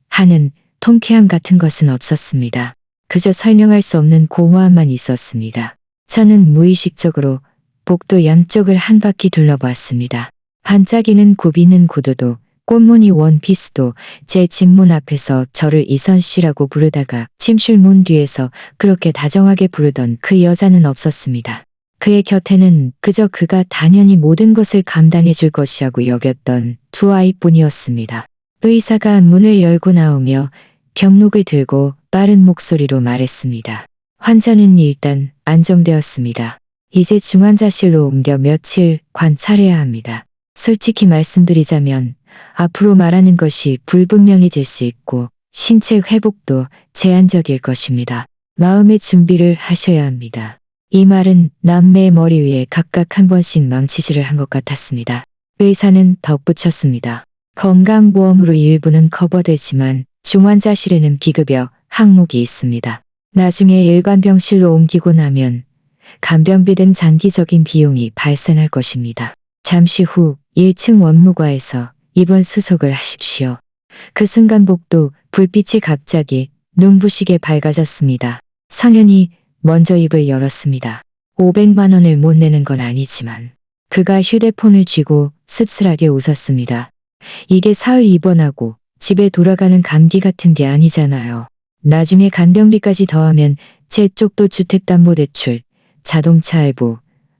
하는 통쾌함 같은 것은 없었습니다. 그저 설명할 수 없는 공허함만 있었습니다. 저는 무의식적으로 복도 양쪽을 한 바퀴 둘러보았습니다. 반짝이는 굽이는 구두도 꽃무늬 원피스도 제 집문 앞에서 저를 이선 씨라고 부르다가 침실 문 뒤에서 그렇게 다정하게 부르던 그 여자는 없었습니다. 그의 곁에는 그저 그가 당연히 모든 것을 감당해 줄 것이라고 여겼던 두 아이뿐이었습니다. 의사가 문을 열고 나오며 병록을 들고 빠른 목소리로 말했습니다. 환자는 일단 안정되었습니다. 이제 중환자실로 옮겨 며칠 관찰해야 합니다. 솔직히 말씀드리자면 앞으로 말하는 것이 불분명해질 수 있고 신체 회복도 제한적일 것입니다. 마음의 준비를 하셔야 합니다. 이 말은 남매의 머리 위에 각각 한 번씩 망치질을 한 것 같았습니다. 의사는 덧붙였습니다. 건강보험으로 일부는 커버되지만 중환자실에는 비급여 항목이 있습니다. 나중에 일반 병실로 옮기고 나면 간병비 등 장기적인 비용이 발생할 것입니다. 잠시 후 1층 원무과에서 입원 수속을 하십시오. 그 순간 복도 불빛이 갑자기 눈부시게 밝아졌습니다. 성현이 먼저 입을 열었습니다. 500만 원을 못 내는 건 아니지만 그가 휴대폰을 쥐고 씁쓸하게 웃었습니다. 이게 사흘 입원하고 집에 돌아가는 감기 같은 게 아니잖아요. 나중에 간병비까지 더하면 제 쪽도 주택담보대출, 자동차 할부,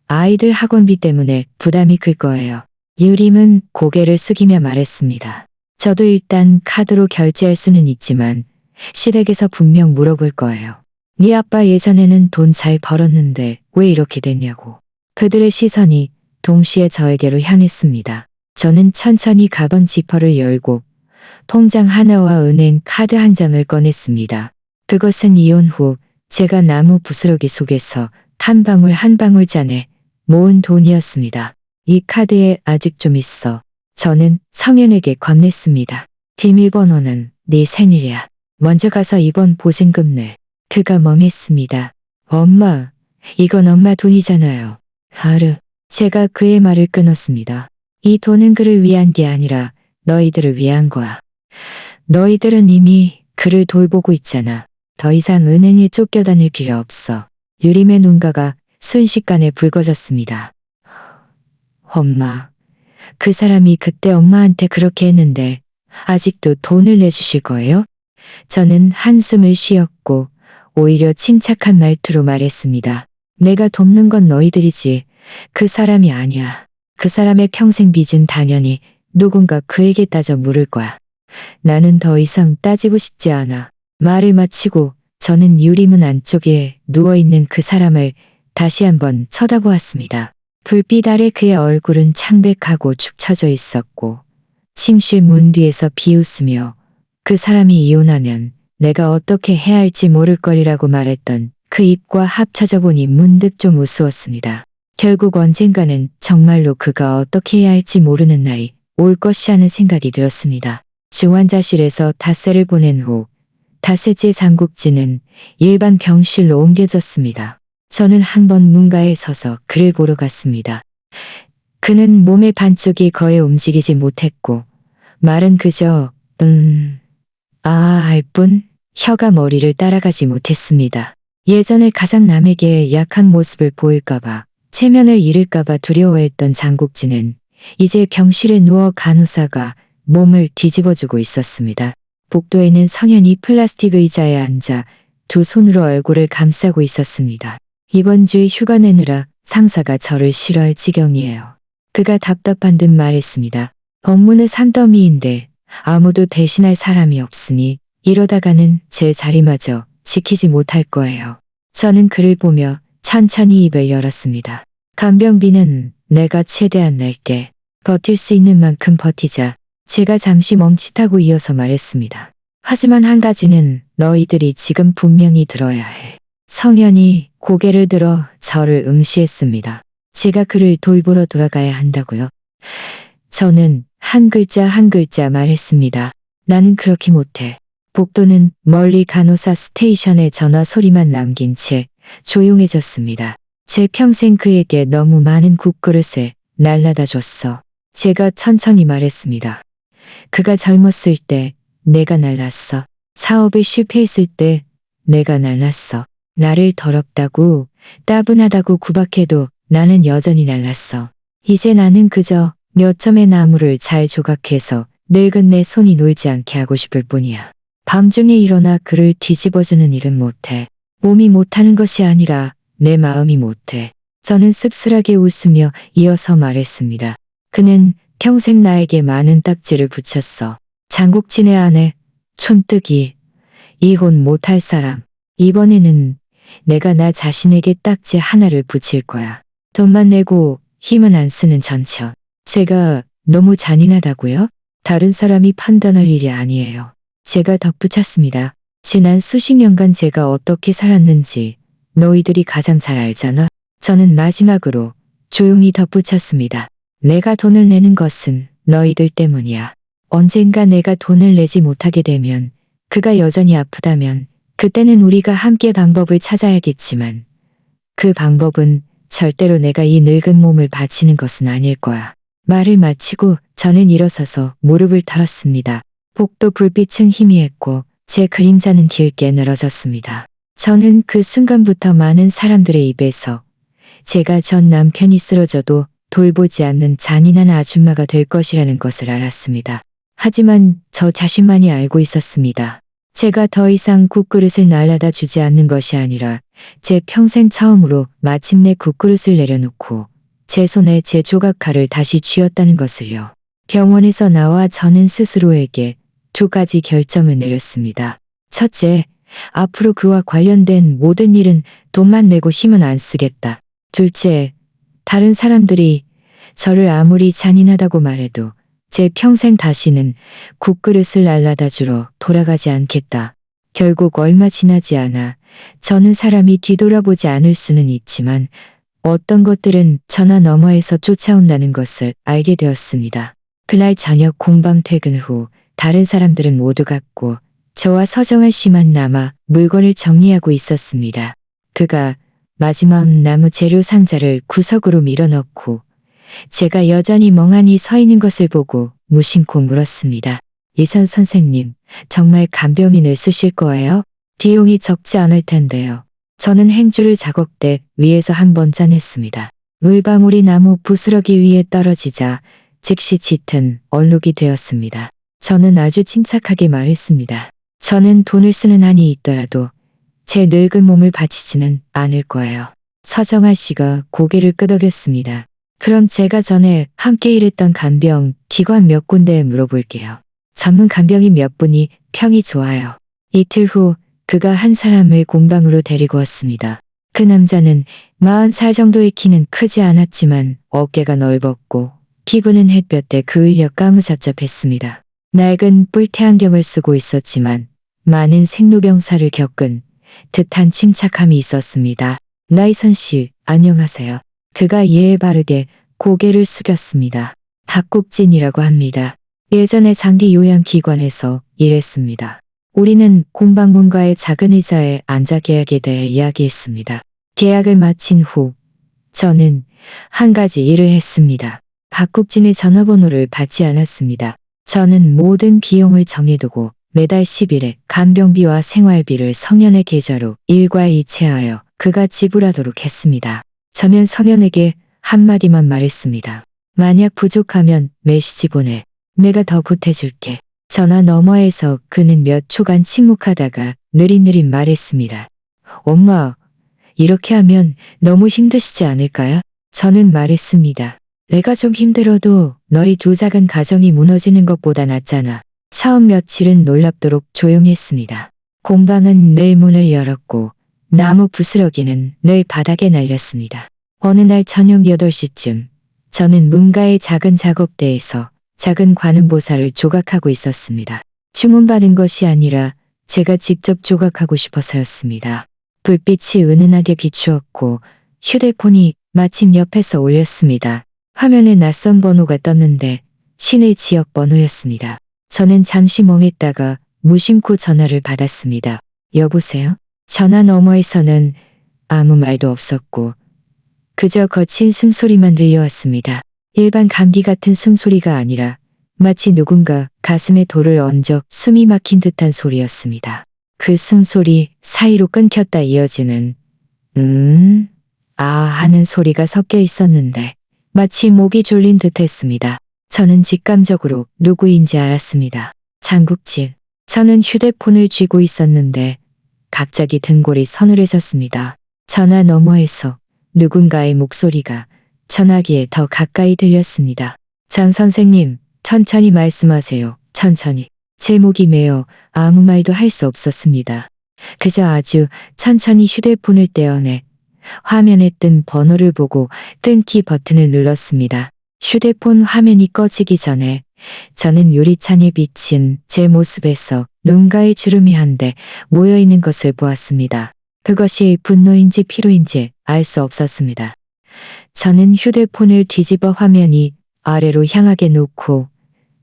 아이들 학원비 때문에 부담이 클 거예요. 유림은 고개를 숙이며 말했습니다. 저도 일단 카드로 결제할 수는 있지만 시댁에서 분명 물어볼 거예요. 네 아빠 예전에는 돈 잘 벌었는데 왜 이렇게 됐냐고. 그들의 시선이 동시에 저에게로 향했습니다. 저는 천천히 가방 지퍼를 열고 통장 하나와 은행 카드 한 장을 꺼냈습니다. 그것은 이혼 후 제가 나무 부스러기 속에서 한 방울 한 방울 잔에 모은 돈이었습니다. 이 카드에 아직 좀 있어. 저는 성현에게 건넸습니다. 비밀번호는 네 생일이야. 먼저 가서 이번 보증금 내. 그가 멈했습니다. 엄마, 이건 엄마 돈이잖아요. 하르, 제가 그의 말을 끊었습니다. 이 돈은 그를 위한 게 아니라 너희들을 위한 거야. 너희들은 이미 그를 돌보고 있잖아. 더 이상 은행에 쫓겨다닐 필요 없어. 유림의 눈가가 순식간에 붉어졌습니다. 엄마, 그 사람이 그때 엄마한테 그렇게 했는데 아직도 돈을 내주실 거예요? 저는 한숨을 쉬었고 오히려 침착한 말투로 말했습니다. 내가 돕는 건 너희들이지 그 사람이 아니야. 그 사람의 평생 빚은 당연히 누군가 그에게 따져 물을 거야. 나는 더 이상 따지고 싶지 않아. 말을 마치고 저는 유리문 안쪽에 누워있는 그 사람을 다시 한번 쳐다보았습니다. 불빛 아래 그의 얼굴은 창백하고 축 처져 있었고 침실 문 뒤에서 비웃으며 그 사람이 이혼하면 내가 어떻게 해야 할지 모를 거리라고 말했던 그 입과 합쳐져 보니 문득 좀 우스웠습니다. 결국 언젠가는 정말로 그가 어떻게 해야 할지 모르는 날이 올 것이라는 생각이 들었습니다. 중환자실에서 닷새를 보낸 후 닷새째 장국진은 일반 병실로 옮겨졌습니다. 저는 한 번 문가에 서서 그를 보러 갔습니다. 그는 몸의 반쪽이 거의 움직이지 못했고 말은 그저 할 뿐 혀가 머리를 따라가지 못했습니다. 예전에 가장 남에게 약한 모습을 보일까봐 체면을 잃을까봐 두려워했던 장국진은 이제 병실에 누워 간호사가 몸을 뒤집어주고 있었습니다. 복도에는 성현이 플라스틱 의자에 앉아 두 손으로 얼굴을 감싸고 있었습니다. 이번 주에 휴가 내느라 상사가 저를 싫어할 지경이에요. 그가 답답한 듯 말했습니다. 업무는 산더미인데 아무도 대신할 사람이 없으니 이러다가는 제 자리마저 지키지 못할 거예요. 저는 그를 보며 천천히 입을 열었습니다. 간병비는 내가 최대한 낼게. 버틸 수 있는 만큼 버티자. 제가 잠시 멈칫하고 이어서 말했습니다. 하지만 한 가지는 너희들이 지금 분명히 들어야 해. 성현이 고개를 들어 저를 응시했습니다. 제가 그를 돌보러 돌아가야 한다고요? 저는 한 글자 한 글자 말했습니다. 나는 그렇게 못해. 복도는 멀리 간호사 스테이션의 전화 소리만 남긴 채 조용해졌습니다. 제 평생 그에게 너무 많은 국그릇을 날라다 줬어. 제가 천천히 말했습니다. 그가 젊었을 때 내가 날랐어. 사업에 실패했을 때 내가 날랐어. 나를 더럽다고 따분하다고 구박해도 나는 여전히 날랐어. 이제 나는 그저 몇 점의 나무를 잘 조각해서 늙은 내 손이 놀지 않게 하고 싶을 뿐이야. 밤중에 일어나 그를 뒤집어주는 일은 못해. 몸이 못하는 것이 아니라 내 마음이 못해. 저는 씁쓸하게 웃으며 이어서 말했습니다. 그는 평생 나에게 많은 딱지를 붙였어. 장국진의 아내, 촌뜨기, 이혼 못할 사람. 이번에는 내가 나 자신에게 딱지 하나를 붙일 거야. 돈만 내고 힘은 안 쓰는 전처. 제가 너무 잔인하다고요? 다른 사람이 판단할 일이 아니에요. 제가 덧붙였습니다. 지난 수십 년간 제가 어떻게 살았는지 너희들이 가장 잘 알잖아. 저는 마지막으로 조용히 덧붙였습니다. 내가 돈을 내는 것은 너희들 때문이야. 언젠가 내가 돈을 내지 못하게 되면 그가 여전히 아프다면 그때는 우리가 함께 방법을 찾아야겠지만 그 방법은 절대로 내가 이 늙은 몸을 바치는 것은 아닐 거야. 말을 마치고 저는 일어서서 무릎을 털었습니다. 복도 불빛은 희미했고 제 그림자는 길게 늘어졌습니다. 저는 그 순간부터 많은 사람들의 입에서 제가 전 남편이 쓰러져도 돌보지 않는 잔인한 아줌마가 될 것이라는 것을 알았습니다. 하지만 저 자신만이 알고 있었습니다. 제가 더 이상 국그릇을 날라다 주지 않는 것이 아니라 제 평생 처음으로 마침내 국그릇을 내려놓고 제 손에 제 조각칼을 다시 쥐었다는 것을요. 병원에서 나와 저는 스스로에게 두 가지 결정을 내렸습니다. 첫째, 앞으로 그와 관련된 모든 일은 돈만 내고 힘은 안 쓰겠다. 둘째, 다른 사람들이 저를 아무리 잔인하다고 말해도 제 평생 다시는 국그릇을 날라다 주러 돌아가지 않겠다. 결국 얼마 지나지 않아 저는 사람이 뒤돌아보지 않을 수는 있지만 어떤 것들은 전화 너머에서 쫓아온다는 것을 알게 되었습니다. 그날 저녁 공방 퇴근 후 다른 사람들은 모두 갔고 저와 서정아 씨만 남아 물건을 정리하고 있었습니다. 그가 마지막 나무 재료 상자를 구석으로 밀어넣고 제가 여전히 멍하니 서 있는 것을 보고 무심코 물었습니다. 이선 선생님, 정말 간병인을 쓰실 거예요? 비용이 적지 않을 텐데요. 저는 행주를 작업대 위에서 한번 짠했습니다. 물방울이 나무 부스러기 위에 떨어지자 즉시 짙은 얼룩이 되었습니다. 저는 아주 침착하게 말했습니다. 저는 돈을 쓰는 한이 있더라도 제 늙은 몸을 바치지는 않을 거예요. 서정아 씨가 고개를 끄덕였습니다. 그럼 제가 전에 함께 일했던 간병 기관 몇 군데에 물어볼게요. 전문 간병인 몇 분이 평이 좋아요. 이틀 후 그가 한 사람을 공방으로 데리고 왔습니다. 그 남자는 40살 정도의 키는 크지 않았지만 어깨가 넓었고 피부는 햇볕에 그을려 까무잡잡했습니다. 낡은 뿔테 안경을 쓰고 있었지만 많은 생로병사를 겪은 듯한 침착함이 있었습니다. 라이선 씨, 안녕하세요. 그가 예의 바르게 고개를 숙였습니다. 박국진이라고 합니다. 예전에 장기 요양기관에서 일했습니다. 우리는 공방문과의 작은 의자에 앉아 계약에 대해 이야기했습니다. 계약을 마친 후 저는 한 가지 일을 했습니다. 박국진의 전화번호를 받지 않았습니다. 저는 모든 비용을 정해두고 매달 10일에 간병비와 생활비를 성현의 계좌로 일괄이체하여 그가 지불하도록 했습니다. 저는 성현에게 한마디만 말했습니다. 만약 부족하면 메시지 보내. 내가 더 보태줄게. 전화 너머에서 그는 몇 초간 침묵하다가 느릿느릿 말했습니다. 엄마, 이렇게 하면 너무 힘드시지 않을까요? 저는 말했습니다. 내가 좀 힘들어도 너희 두 작은 가정이 무너지는 것보다 낫잖아. 처음 며칠은 놀랍도록 조용했습니다. 공방은 늘 문을 열었고 나무 부스러기는 늘 바닥에 날렸습니다. 어느 날 저녁 8시쯤 저는 문가의 작은 작업대에서 작은 관음보살을 조각하고 있었습니다. 주문받은 것이 아니라 제가 직접 조각하고 싶어서였습니다. 불빛이 은은하게 비추었고 휴대폰이 마침 옆에서 울렸습니다. 화면에 낯선 번호가 떴는데 시내 지역 번호였습니다. 저는 잠시 멍했다가 무심코 전화를 받았습니다. 여보세요? 전화 너머에서는 아무 말도 없었고 그저 거친 숨소리만 들려왔습니다. 일반 감기 같은 숨소리가 아니라 마치 누군가 가슴에 돌을 얹어 숨이 막힌 듯한 소리였습니다. 그 숨소리 사이로 끊겼다 이어지는 아 하는 소리가 섞여 있었는데 마치 목이 졸린 듯 했습니다. 저는 직감적으로 누구인지 알았습니다. 장국진. 저는 휴대폰을 쥐고 있었는데 갑자기 등골이 서늘해졌습니다. 전화 너머에서 누군가의 목소리가 전화기에 더 가까이 들렸습니다. 장 선생님, 천천히 말씀하세요. 천천히. 제 목이 메어 아무 말도 할 수 없었습니다. 그저 아주 천천히 휴대폰을 떼어내 화면에 뜬 번호를 보고 뜬키 버튼을 눌렀습니다. 휴대폰 화면이 꺼지기 전에 저는 유리창에 비친 제 모습에서 눈가에 주름이 한데 모여있는 것을 보았습니다. 그것이 분노인지 피로인지 알 수 없었습니다. 저는 휴대폰을 뒤집어 화면이 아래로 향하게 놓고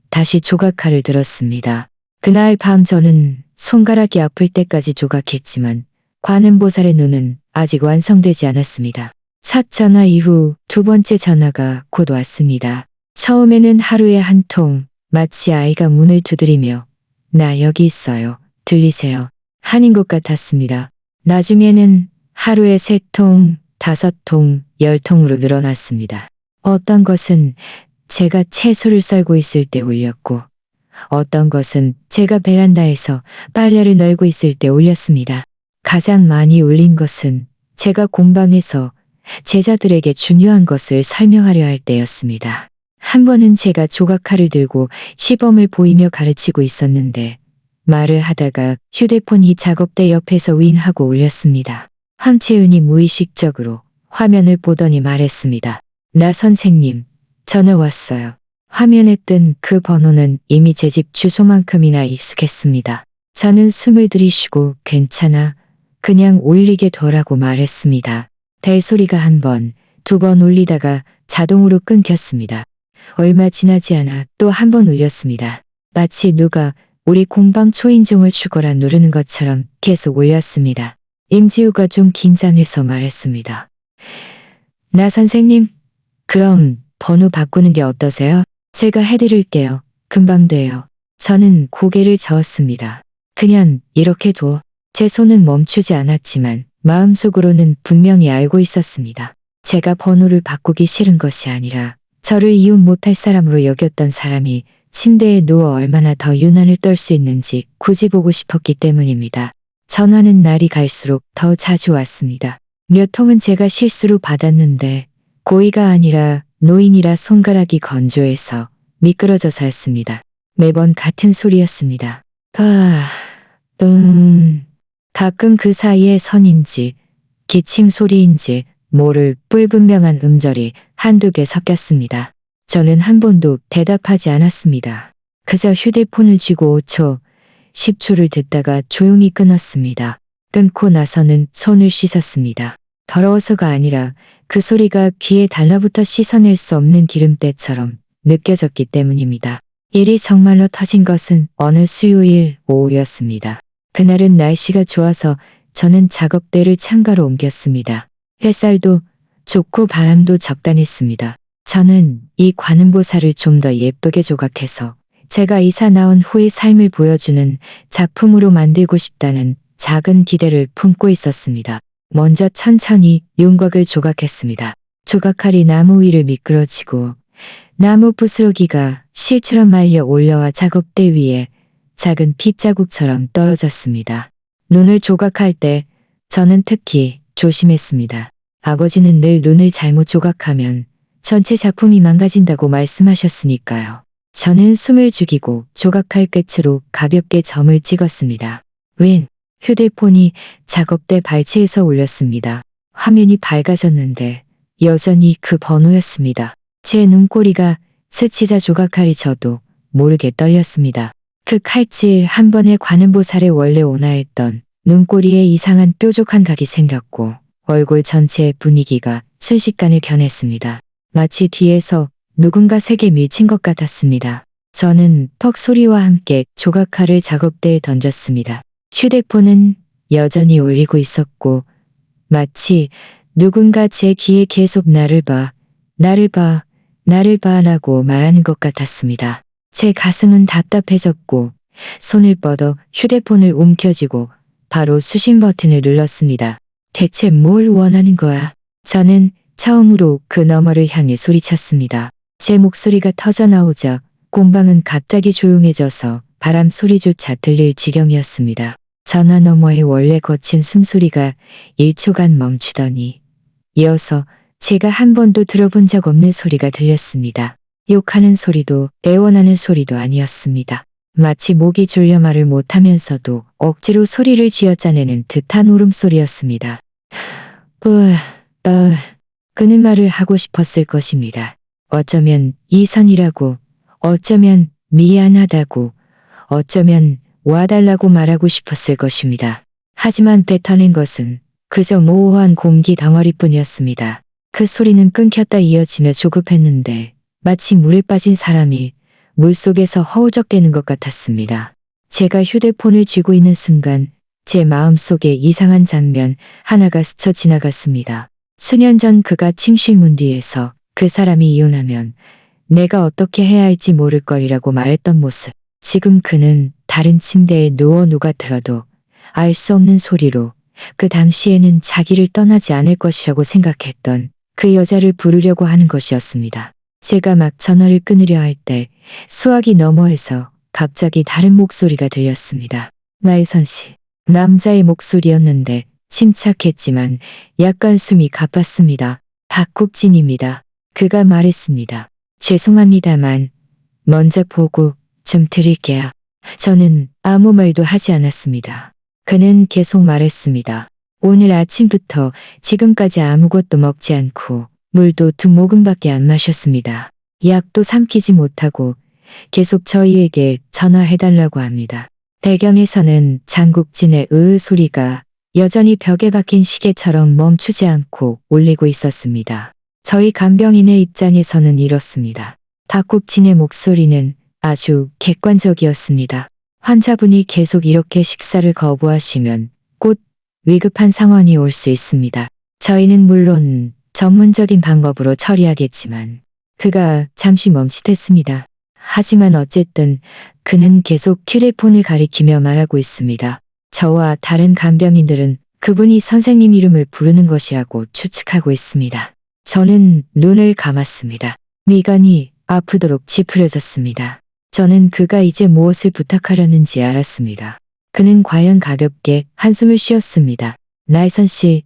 다시 조각칼을 들었습니다. 그날 밤 저는 손가락이 아플 때까지 조각했지만 관음보살의 눈은 아직 완성되지 않았습니다. 첫 전화 이후 두 번째 전화가 곧 왔습니다. 처음에는 하루에 한 통, 마치 아이가 문을 두드리며 나 여기 있어요. 들리세요? 한인 것 같았습니다. 나중에는 하루에 3통, 5통, 10통으로 늘어났습니다. 어떤 것은 제가 채소를 썰고 있을 때 울렸고, 어떤 것은 제가 베란다에서 빨래를 널고 있을 때 울렸습니다. 가장 많이 울린 것은 제가 공방에서 제자들에게 중요한 것을 설명하려 할 때였습니다. 한 번은 제가 조각칼을 들고 시범을 보이며 가르치고 있었는데 말을 하다가 휴대폰이 작업대 옆에서 윙 하고 울렸습니다. 황채윤이 무의식적으로 화면을 보더니 말했습니다. 나 선생님, 전화 왔어요. 화면에 뜬 그 번호는 이미 제 집 주소만큼이나 익숙했습니다. 저는 숨을 들이쉬고 괜찮아, 그냥 울리게 둬라고 말했습니다. 벨소리가 한 번, 2번 울리다가 자동으로 끊겼습니다. 얼마 지나지 않아 또 한 번 울렸습니다. 마치 누가 우리 공방 초인종을 죽어라 누르는 것처럼 계속 울렸습니다. 임지우가 좀 긴장해서 말했습니다. 나 선생님, 그럼 번호 바꾸는 게 어떠세요? 제가 해드릴게요. 금방 돼요. 저는 고개를 저었습니다. 그냥 이렇게 둬. 제 손은 멈추지 않았지만 마음속으로는 분명히 알고 있었습니다. 제가 번호를 바꾸기 싫은 것이 아니라 저를 이웃 못할 사람으로 여겼던 사람이 침대에 누워 얼마나 더 유난을 떨 수 있는지 굳이 보고 싶었기 때문입니다. 전화는 날이 갈수록 더 자주 왔습니다. 몇 통은 제가 실수로 받았는데 고의가 아니라 노인이라 손가락이 건조해서 미끄러져서였습니다. 매번 같은 소리였습니다. 가끔 그 사이에 선인지 기침 소리인지 모를 불분명한 음절이 한두 개 섞였습니다. 저는 한 번도 대답하지 않았습니다. 그저 휴대폰을 쥐고 5초, 10초를 듣다가 조용히 끊었습니다. 끊고 나서는 손을 씻었습니다. 더러워서가 아니라 그 소리가 귀에 달라붙어 씻어낼 수 없는 기름때처럼 느껴졌기 때문입니다. 일이 정말로 터진 것은 어느 수요일 오후였습니다. 그날은 날씨가 좋아서 저는 작업대를 창가로 옮겼습니다. 햇살도 좋고 바람도 적당했습니다. 저는 이 관음보살을 좀 더 예쁘게 조각해서 제가 이사 나온 후의 삶을 보여주는 작품으로 만들고 싶다는 작은 기대를 품고 있었습니다. 먼저 천천히 윤곽을 조각했습니다. 조각칼이 나무 위를 미끄러지고 나무 부스러기가 실처럼 말려 올라와 작업대 위에 작은 핏자국처럼 떨어졌습니다. 눈을 조각할 때 저는 특히 조심했습니다. 아버지는 늘 눈을 잘못 조각하면 전체 작품이 망가진다고 말씀하셨으니까요. 저는 숨을 죽이고 조각칼 끝으로 가볍게 점을 찍었습니다. 웬 휴대폰이 작업대 발치에서 울렸습니다. 화면이 밝아졌는데 여전히 그 번호였습니다. 제 눈꼬리가 스치자 조각칼이 저도 모르게 떨렸습니다. 그 칼질 한 번에 관음보살에 원래 온화했던 눈꼬리에 이상한 뾰족한 각이 생겼고 얼굴 전체의 분위기가 순식간에 변했습니다. 마치 뒤에서 누군가 세게 밀친 것 같았습니다. 저는 퍽 소리와 함께 조각칼을 작업대에 던졌습니다. 휴대폰은 여전히 울리고 있었고 마치 누군가 제 귀에 계속 나를 봐, 나를 봐, 나를 봐 라고 말하는 것 같았습니다. 제 가슴은 답답해졌고 손을 뻗어 휴대폰을 움켜쥐고 바로 수신 버튼을 눌렀습니다. 대체 뭘 원하는 거야? 저는 처음으로 그 너머를 향해 소리쳤습니다. 제 목소리가 터져나오자 공방은 갑자기 조용해져서 바람 소리조차 들릴 지경이었습니다. 전화 너머의 원래 거친 숨소리가 1초간 멈추더니 이어서 제가 한 번도 들어본 적 없는 소리가 들렸습니다. 욕하는 소리도 애원하는 소리도 아니었습니다. 마치 목이 졸려 말을 못하면서도 억지로 소리를 쥐어짜내는 듯한 울음소리였습니다. 그는 말을 하고 싶었을 것입니다. 어쩌면 이선이라고, 어쩌면 미안하다고, 어쩌면 와달라고 말하고 싶었을 것입니다. 하지만 뱉어낸 것은 그저 모호한 공기 덩어리뿐이었습니다. 그 소리는 끊겼다 이어지며 조급했는데 마치 물에 빠진 사람이 물속에서 허우적대는 것 같았습니다. 제가 휴대폰을 쥐고 있는 순간 제 마음속에 이상한 장면 하나가 스쳐 지나갔습니다. 수년 전 그가 침실문 뒤에서 그 사람이 이혼하면 내가 어떻게 해야 할지 모를 거리라고 말했던 모습. 지금 그는 다른 침대에 누워 누가 들어도 알 수 없는 소리로 그 당시에는 자기를 떠나지 않을 것이라고 생각했던 그 여자를 부르려고 하는 것이었습니다. 제가 막 전화를 끊으려 할 때 수화기 너머에서 갑자기 다른 목소리가 들렸습니다. 나혜선 씨. 남자의 목소리였는데 침착했지만 약간 숨이 가빴습니다. 박국진입니다. 그가 말했습니다. 죄송합니다만 먼저 보고 좀 드릴게요. 저는 아무 말도 하지 않았습니다. 그는 계속 말했습니다. 오늘 아침부터 지금까지 아무것도 먹지 않고 물도 2모금밖에 안 마셨습니다. 약도 삼키지 못하고 계속 저희에게 전화해달라고 합니다. 대경에서는 장국진의 으으 소리가 여전히 벽에 박힌 시계처럼 멈추지 않고 울리고 있었습니다. 저희 간병인의 입장에서는 이렇습니다. 박국진의 목소리는 아주 객관적이었습니다. 환자분이 계속 이렇게 식사를 거부하시면 곧 위급한 상황이 올 수 있습니다. 저희는 물론 전문적인 방법으로 처리하겠지만 그가 잠시 멈칫했습니다. 하지만 어쨌든 그는 계속 휴대폰을 가리키며 말하고 있습니다. 저와 다른 간병인들은 그분이 선생님 이름을 부르는 것이라고 추측하고 있습니다. 저는 눈을 감았습니다. 미간이 아프도록 찌푸려졌습니다. 저는 그가 이제 무엇을 부탁하려는지 알았습니다. 그는 과연 가볍게 한숨을 쉬었습니다. 나혜선 씨,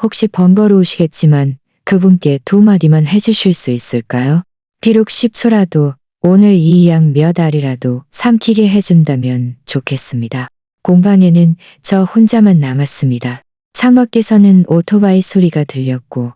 혹시 번거로우시겠지만 그분께 2마디만 해주실 수 있을까요? 비록 10초라도 오늘 이 약 몇 알이라도 삼키게 해준다면 좋겠습니다. 공방에는 저 혼자만 남았습니다. 창밖에서는 오토바이 소리가 들렸고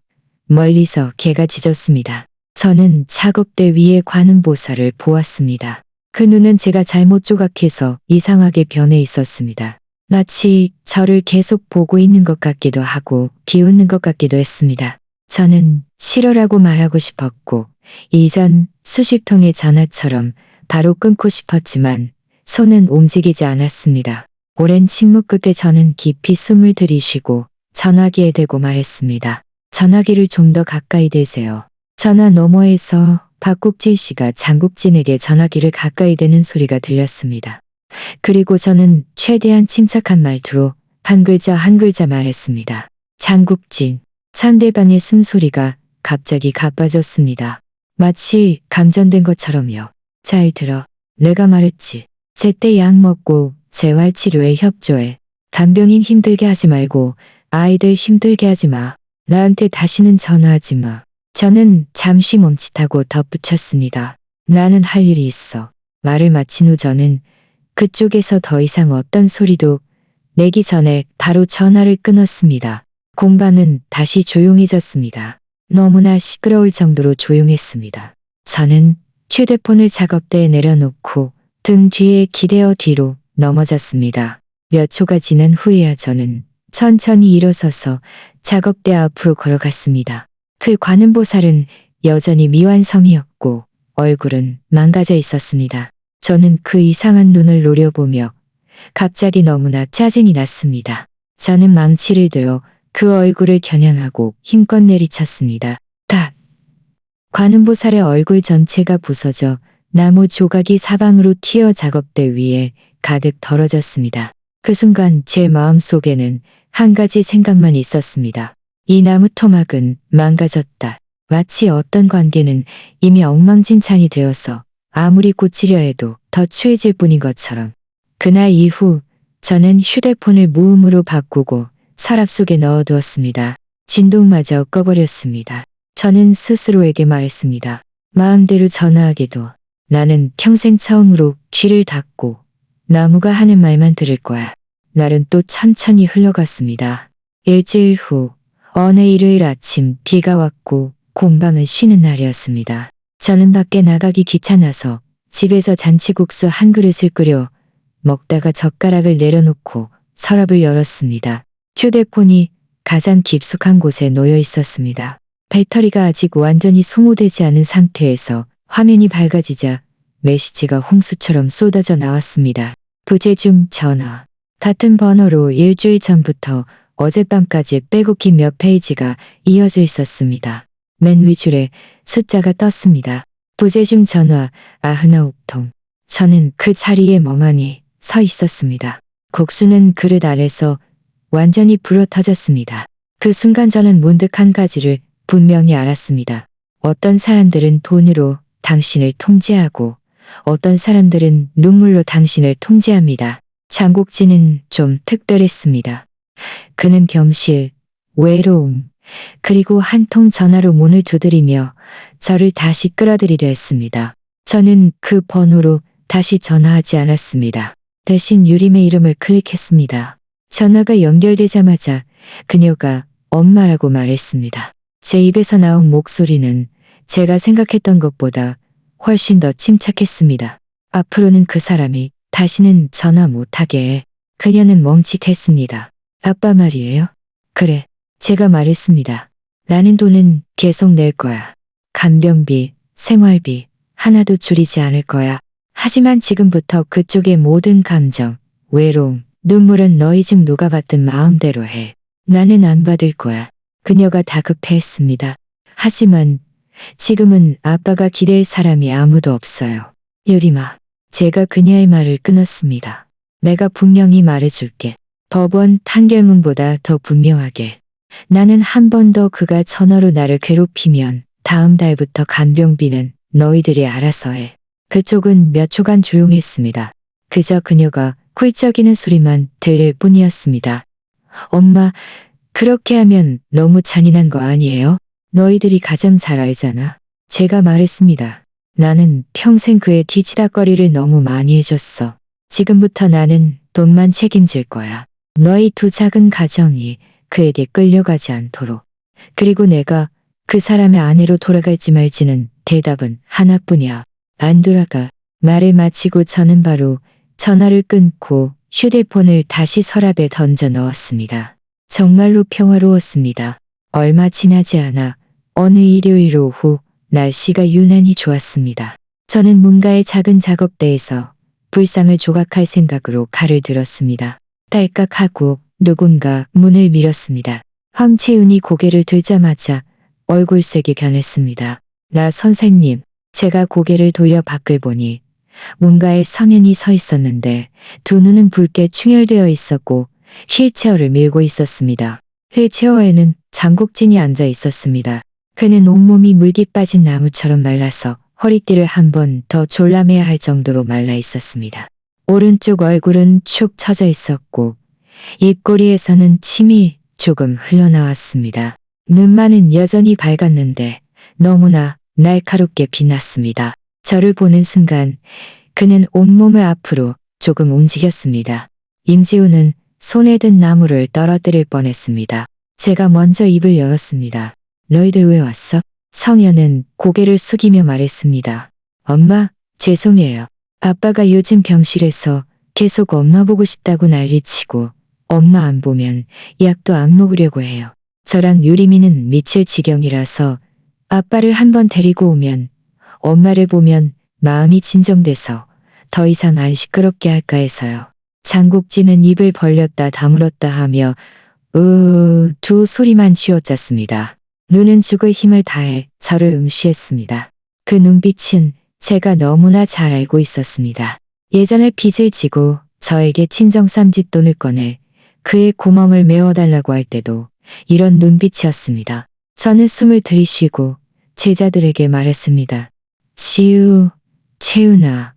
멀리서 개가 짖었습니다. 저는 작업대 위의 관음보살을 보았습니다. 그 눈은 제가 잘못 조각해서 이상하게 변해 있었습니다. 마치 저를 계속 보고 있는 것 같기도 하고 비웃는 것 같기도 했습니다. 저는 싫어라고 말하고 싶었고 이전 수십 통의 전화처럼 바로 끊고 싶었지만 손은 움직이지 않았습니다. 오랜 침묵 끝에 저는 깊이 숨을 들이쉬고 전화기에 대고 말했습니다. 전화기를 좀 더 가까이 대세요. 전화 너머에서 박국진 씨가 장국진에게 전화기를 가까이 대는 소리가 들렸습니다. 그리고 저는 최대한 침착한 말투로 한 글자 한 글자 말했습니다. 장국진. 상대방의 숨소리가 갑자기 가빠졌습니다. 마치 감전된 것처럼요. 잘 들어. 내가 말했지. 제때 약 먹고 재활치료에 협조해. 간병인 힘들게 하지 말고 아이들 힘들게 하지 마. 나한테 다시는 전화하지 마. 저는 잠시 멈칫하고 덧붙였습니다. 나는 할 일이 있어. 말을 마친 후 저는 그쪽에서 더 이상 어떤 소리도 내기 전에 바로 전화를 끊었습니다. 공방은 다시 조용해졌습니다. 너무나 시끄러울 정도로 조용했습니다. 저는 휴대폰을 작업대에 내려놓고 등 뒤에 기대어 뒤로 넘어졌습니다. 몇 초가 지난 후에야 저는 천천히 일어서서 작업대 앞으로 걸어갔습니다. 그 관음보살은 여전히 미완성이었고 얼굴은 망가져 있었습니다. 저는 그 이상한 눈을 노려보며 갑자기 너무나 짜증이 났습니다. 저는 망치를 들어 그 얼굴을 겨냥하고 힘껏 내리쳤습니다. 딱! 관음보살의 얼굴 전체가 부서져 나무 조각이 사방으로 튀어 작업대 위에 가득 덜어졌습니다. 그 순간 제 마음속에는 한 가지 생각만 있었습니다. 이 나무 토막은 망가졌다. 마치 어떤 관계는 이미 엉망진창이 되어서 아무리 고치려 해도 더 추해질 뿐인 것처럼. 그날 이후 저는 휴대폰을 무음으로 바꾸고 서랍 속에 넣어두었습니다. 진동마저 꺼버렸습니다. 저는 스스로에게 말했습니다. 마음대로 전화하게도 나는 평생 처음으로 귀를 닫고 나무가 하는 말만 들을 거야. 날은 또 천천히 흘러갔습니다. 일주일 후 어느 일요일 아침 비가 왔고 공방은 쉬는 날이었습니다. 저는 밖에 나가기 귀찮아서 집에서 잔치국수 한 그릇을 끓여 먹다가 젓가락을 내려놓고 서랍을 열었습니다. 휴대폰이 가장 깊숙한 곳에 놓여 있었습니다. 배터리가 아직 완전히 소모되지 않은 상태에서 화면이 밝아지자 메시지가 홍수처럼 쏟아져 나왔습니다. 부재중 전화. 같은 번호로 일주일 전부터 어젯밤까지 빼곡히 몇 페이지가 이어져 있었습니다. 맨 윗줄에 숫자가 떴습니다. 부재중 전화 99통. 저는 그 자리에 멍하니 서 있었습니다. 국수는 그릇 아래서 완전히 불어터졌습니다. 그 순간 저는 문득 한 가지를 분명히 알았습니다. 어떤 사람들은 돈으로 당신을 통제하고 어떤 사람들은 눈물로 당신을 통제합니다. 장국진은 좀 특별했습니다. 그는 경실, 외로움, 그리고 한 통 전화로 문을 두드리며 저를 다시 끌어들이려 했습니다. 저는 그 번호로 다시 전화하지 않았습니다. 대신 유림의 이름을 클릭했습니다. 전화가 연결되자마자 그녀가 엄마라고 말했습니다. 제 입에서 나온 목소리는 제가 생각했던 것보다 훨씬 더 침착했습니다. 앞으로는 그 사람이 다시는 전화 못하게 해. 그녀는 멈칫했습니다. 아빠 말이에요? 그래, 제가 말했습니다. 나는 돈은 계속 낼 거야. 간병비, 생활비, 하나도 줄이지 않을 거야. 하지만 지금부터 그쪽의 모든 감정, 외로움, 눈물은 너희 집 누가 받든 마음대로 해. 나는 안 받을 거야. 그녀가 다급해했습니다. 하지만 지금은 아빠가 기댈 사람이 아무도 없어요. 유림아, 제가 그녀의 말을 끊었습니다. 내가 분명히 말해줄게. 법원 판결문보다 더 분명하게. 나는 한 번 더 그가 전화로 나를 괴롭히면 다음 달부터 간병비는 너희들이 알아서 해. 그쪽은 몇 초간 조용했습니다. 그저 그녀가 훌쩍이는 소리만 들릴 뿐이었습니다. 엄마, 그렇게 하면 너무 잔인한 거 아니에요? 너희들이 가장 잘 알잖아. 제가 말했습니다. 나는 평생 그의 뒤치다꺼리를 너무 많이 해줬어. 지금부터 나는 돈만 책임질 거야. 너희 두 작은 가정이 그에게 끌려가지 않도록. 그리고 내가 그 사람의 아내로 돌아갈지 말지는 대답은 하나뿐이야. 안 돌아가. 말을 마치고 저는 바로 전화를 끊고 휴대폰을 다시 서랍에 던져 넣었습니다. 정말로 평화로웠습니다. 얼마 지나지 않아 어느 일요일 오후 날씨가 유난히 좋았습니다. 저는 뭔가의 작은 작업대에서 불상을 조각할 생각으로 칼을 들었습니다. 딸깍하고 누군가 문을 밀었습니다. 황채윤이 고개를 들자마자 얼굴색이 변했습니다. 나 선생님. 제가 고개를 돌려 밖을 보니 뭔가에 성현이 서 있었는데 두 눈은 붉게 충혈되어 있었고 휠체어를 밀고 있었습니다. 휠체어에는 장국진이 앉아 있었습니다. 그는 온몸이 물기 빠진 나무처럼 말라서 허리띠를 한 번 더 졸라매야 할 정도로 말라 있었습니다. 오른쪽 얼굴은 축 처져 있었고 입꼬리에서는 침이 조금 흘러나왔습니다. 눈만은 여전히 밝았는데 너무나 날카롭게 빛났습니다. 저를 보는 순간 그는 온몸을 앞으로 조금 움직였습니다. 임지우는 손에 든 나무를 떨어뜨릴 뻔했습니다. 제가 먼저 입을 열었습니다. 너희들 왜 왔어? 성현은 고개를 숙이며 말했습니다. 엄마, 죄송해요. 아빠가 요즘 병실에서 계속 엄마 보고 싶다고 난리치고 엄마 안 보면 약도 안 먹으려고 해요. 저랑 유리미는 미칠 지경이라서 아빠를 한번 데리고 오면 엄마를 보면 마음이 진정돼서 더 이상 안 시끄럽게 할까 해서요. 장국진은 입을 벌렸다 다물었다 하며 두 소리만 쥐어짰습니다. 눈은 죽을 힘을 다해 저를 응시했습니다. 그 눈빛은 제가 너무나 잘 알고 있었습니다. 예전에 빚을 지고 저에게 친정쌈짓돈을 꺼내 그의 구멍을 메워달라고 할 때도 이런 눈빛이었습니다. 저는 숨을 들이쉬고 제자들에게 말했습니다. 지우, 채윤아,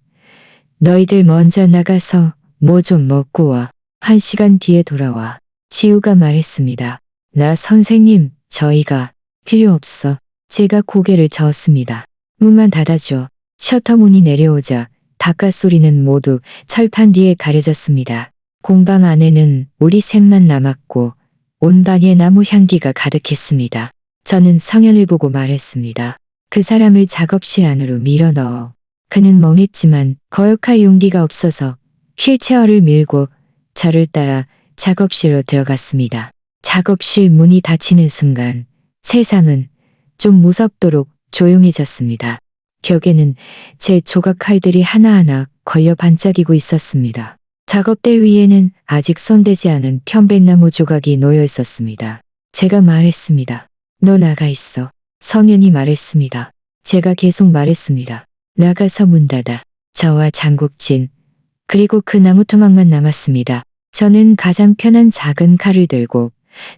너희들 먼저 나가서 뭐 좀 먹고 와. 1시간 뒤에 돌아와. 지우가 말했습니다. 나 선생님, 저희가 필요 없어. 제가 고개를 저었습니다. 문만 닫아줘. 셔터 문이 내려오자 바깥소리는 모두 철판 뒤에 가려졌습니다. 공방 안에는 우리 셋만 남았고 온 방에 나무 향기가 가득했습니다. 저는 성현을 보고 말했습니다. 그 사람을 작업실 안으로 밀어 넣어. 그는 멍했지만 거역할 용기가 없어서 휠체어를 밀고 저를 따라 작업실로 들어갔습니다. 작업실 문이 닫히는 순간 세상은 좀 무섭도록 조용해졌습니다. 벽에는 제 조각 칼들이 하나하나 걸려 반짝이고 있었습니다. 작업대 위에는 아직 손대지 않은 편백나무 조각이 놓여 있었습니다. 제가 말했습니다. 너 나가 있어. 성현이 말했습니다. 제가 계속 말했습니다. 나가서 문 닫아. 저와 장국진, 그리고 그 나무 토막만 남았습니다. 저는 가장 편한 작은 칼을 들고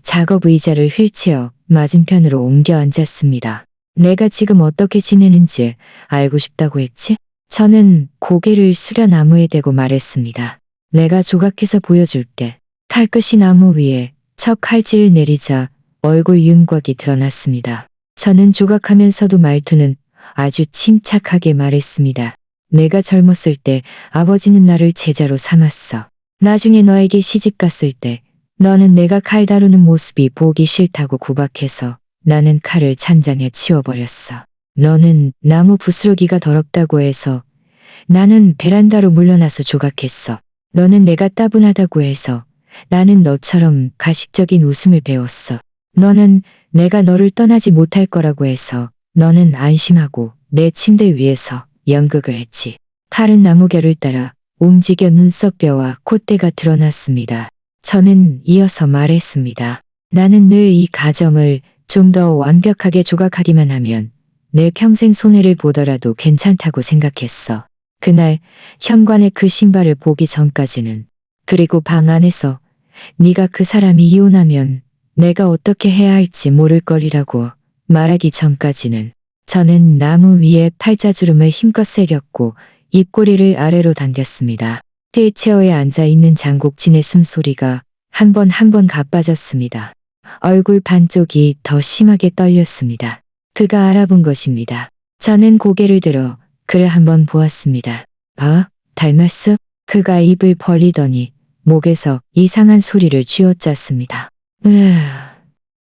작업 의자를 휠체어 맞은편으로 옮겨 앉았습니다. 내가 지금 어떻게 지내는지 알고 싶다고 했지? 저는 고개를 숙여 나무에 대고 말했습니다. 내가 조각해서 보여줄게. 칼끝이 나무 위에 첫 칼질을 내리자 얼굴 윤곽이 드러났습니다. 저는 조각하면서도 말투는 아주 침착하게 말했습니다. 내가 젊었을 때 아버지는 나를 제자로 삼았어. 나중에 너에게 시집 갔을 때 너는 내가 칼 다루는 모습이 보기 싫다고 구박해서 나는 칼을 찬장에 치워버렸어. 너는 나무 부스러기가 더럽다고 해서 나는 베란다로 물러나서 조각했어. 너는 내가 따분하다고 해서 나는 너처럼 가식적인 웃음을 배웠어. 너는 내가 너를 떠나지 못할 거라고 해서 너는 안심하고 내 침대 위에서 연극을 했지. 칼은 나무결을 따라 움직여 눈썹뼈와 콧대가 드러났습니다. 저는 이어서 말했습니다. 나는 늘 이 가정을 좀 더 완벽하게 조각하기만 하면 내 평생 손해를 보더라도 괜찮다고 생각했어. 그날 현관의 그 신발을 보기 전까지는, 그리고 방 안에서 네가 그 사람이 이혼하면 내가 어떻게 해야 할지 모를 거리라고 말하기 전까지는. 저는 나무 위에 팔자주름을 힘껏 새겼고 입꼬리를 아래로 당겼습니다. 휠체어에 앉아있는 장국진의 숨소리가 한 번 한 번 가빠졌습니다. 얼굴 반쪽이 더 심하게 떨렸습니다. 그가 알아본 것입니다. 저는 고개를 들어 그를 한번 보았습니다. 아, 닮았어? 그가 입을 벌리더니 목에서 이상한 소리를 쥐어짰습니다.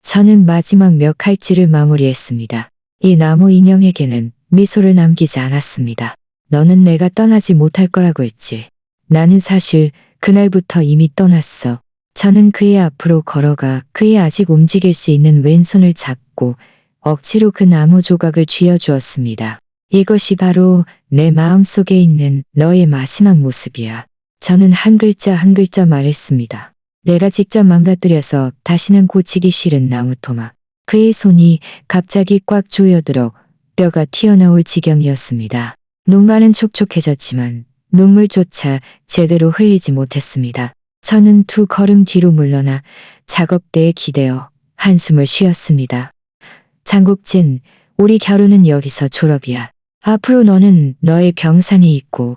저는 마지막 몇 칼질을 마무리했습니다. 이 나무 인형에게는 미소를 남기지 않았습니다. 너는 내가 떠나지 못할 거라고 했지. 나는 사실 그날부터 이미 떠났어. 저는 그의 앞으로 걸어가 그의 아직 움직일 수 있는 왼손을 잡고 억지로 그 나무 조각을 쥐어주었습니다. 이것이 바로 내 마음속에 있는 너의 마지막 모습이야. 저는 한 글자 한 글자 말했습니다. 내가 직접 망가뜨려서 다시는 고치기 싫은 나무 토막. 그의 손이 갑자기 꽉 조여들어 뼈가 튀어나올 지경이었습니다. 눈가는 촉촉해졌지만 눈물조차 제대로 흘리지 못했습니다. 저는 두 걸음 뒤로 물러나 작업대에 기대어 한숨을 쉬었습니다. 장국진, 우리 결혼은 여기서 졸업이야. 앞으로 너는 너의 병산이 있고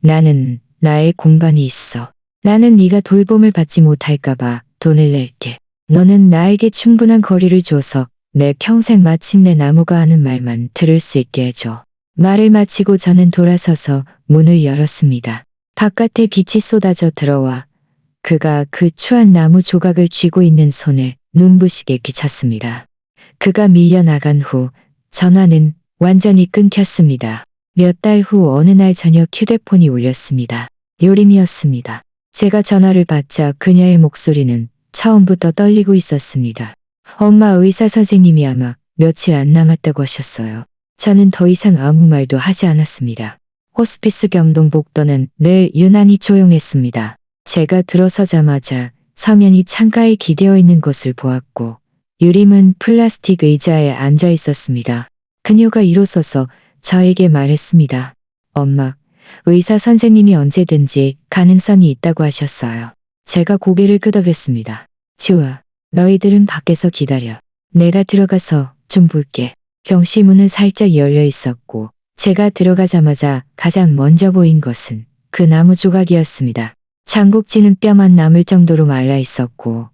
나는 나의 공간이 있어. 나는 네가 돌봄을 받지 못할까봐 돈을 낼게. 너는 나에게 충분한 거리를 줘서 내 평생 마침내 나무가 하는 말만 들을 수 있게 해줘. 말을 마치고 저는 돌아서서 문을 열었습니다. 바깥에 빛이 쏟아져 들어와 그가 그 추한 나무 조각을 쥐고 있는 손에 눈부시게 비쳤습니다. 그가 밀려나간 후 전화는 완전히 끊겼습니다. 몇 달 후 어느 날 저녁 휴대폰이 울렸습니다. 요림이었습니다. 제가 전화를 받자 그녀의 목소리는 처음부터 떨리고 있었습니다. 엄마 의사 선생님이 아마 며칠 안 남았다고 하셨어요. 저는 더 이상 아무 말도 하지 않았습니다. 호스피스 병동 복도는 늘 유난히 조용했습니다. 제가 들어서자마자 서면이 창가에 기대어 있는 것을 보았고 유림은 플라스틱 의자에 앉아 있었습니다. 그녀가 일어서서 저에게 말했습니다. 엄마, 의사 선생님이 언제든지 가능성이 있다고 하셨어요. 제가 고개를 끄덕였습니다. 좋아, 너희들은 밖에서 기다려. 내가 들어가서 좀 볼게. 병실 문은 살짝 열려 있었고 제가 들어가자마자 가장 먼저 보인 것은 그 나무 조각이었습니다. 장국지는 뼈만 남을 정도로 말라 있었고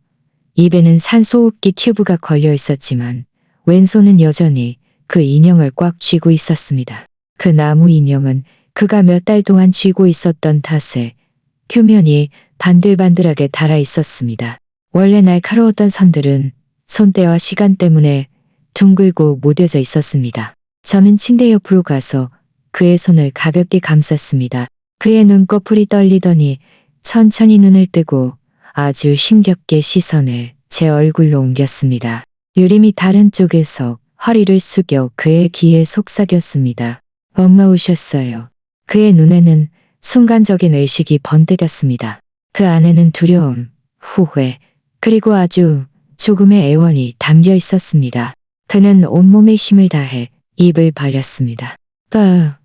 입에는 산소호흡기 튜브가 걸려 있었지만 왼손은 여전히 그 인형을 꽉 쥐고 있었습니다. 그 나무 인형은 그가 몇 달 동안 쥐고 있었던 탓에 표면이 반들반들하게 달아 있었습니다. 원래 날카로웠던 선들은 손때와 시간 때문에 둥글고 무뎌져 있었습니다. 저는 침대 옆으로 가서 그의 손을 가볍게 감쌌습니다. 그의 눈꺼풀이 떨리더니 천천히 눈을 뜨고 아주 힘겹게 시선을 제 얼굴로 옮겼습니다. 유림이 다른 쪽에서 허리를 숙여 그의 귀에 속삭였습니다. 엄마 오셨어요. 그의 눈에는 순간적인 의식이 번뜩였습니다. 그 안에는 두려움, 후회, 그리고 아주 조금의 애원이 담겨 있었습니다. 그는 온몸에 힘을 다해 입을 벌렸습니다.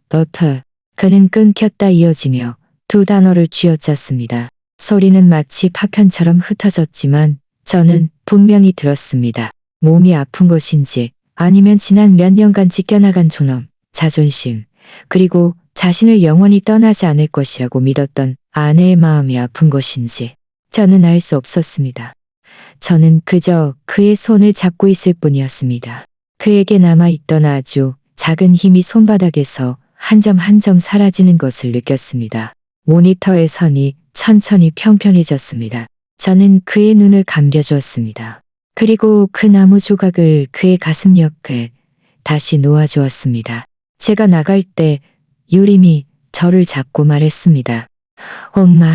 너프. 그는 끊겼다 이어지며 두 단어를 쥐어짰습니다. 소리는 마치 파편처럼 흩어졌지만 저는 분명히 들었습니다. 몸이 아픈 것인지 아니면 지난 몇 년간 지켜나간 존엄, 자존심, 그리고 자신을 영원히 떠나지 않을 것이라고 믿었던 아내의 마음이 아픈 것인지 저는 알 수 없었습니다. 저는 그저 그의 손을 잡고 있을 뿐이었습니다. 그에게 남아있던 아주 작은 힘이 손바닥에서 한 점 한 점 사라지는 것을 느꼈습니다. 모니터의 선이 천천히 평평해졌습니다. 저는 그의 눈을 감겨주었습니다. 그리고 그 나무 조각을 그의 가슴 옆에 다시 놓아주었습니다. 제가 나갈 때 유림이 저를 잡고 말했습니다. 엄마,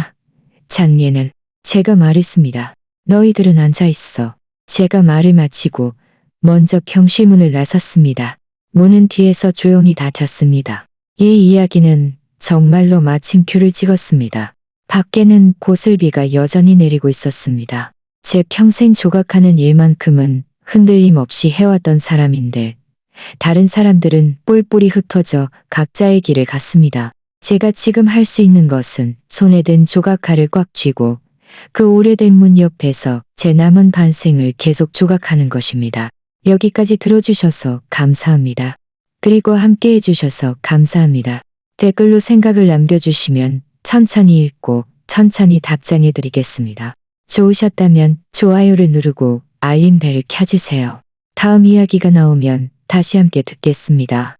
장례는 제가 말했습니다. 너희들은 앉아있어. 제가 말을 마치고 먼저 경실문을 나섰습니다. 문은 뒤에서 조용히 닫혔습니다. 이 이야기는 정말로 마침표를 찍었습니다. 밖에는 보슬비가 여전히 내리고 있었습니다. 제 평생 조각하는 일만큼은 흔들림 없이 해왔던 사람인데 다른 사람들은 뿔뿔이 흩어져 각자의 길을 갔습니다. 제가 지금 할 수 있는 것은 손에 든 조각칼을 꽉 쥐고 그 오래된 문 옆에서 제 남은 반생을 계속 조각하는 것입니다. 여기까지 들어주셔서 감사합니다. 그리고 함께 해주셔서 감사합니다. 댓글로 생각을 남겨주시면 천천히 읽고 천천히 답장해드리겠습니다. 좋으셨다면 좋아요를 누르고 알림벨을 켜주세요. 다음 이야기가 나오면 다시 함께 듣겠습니다.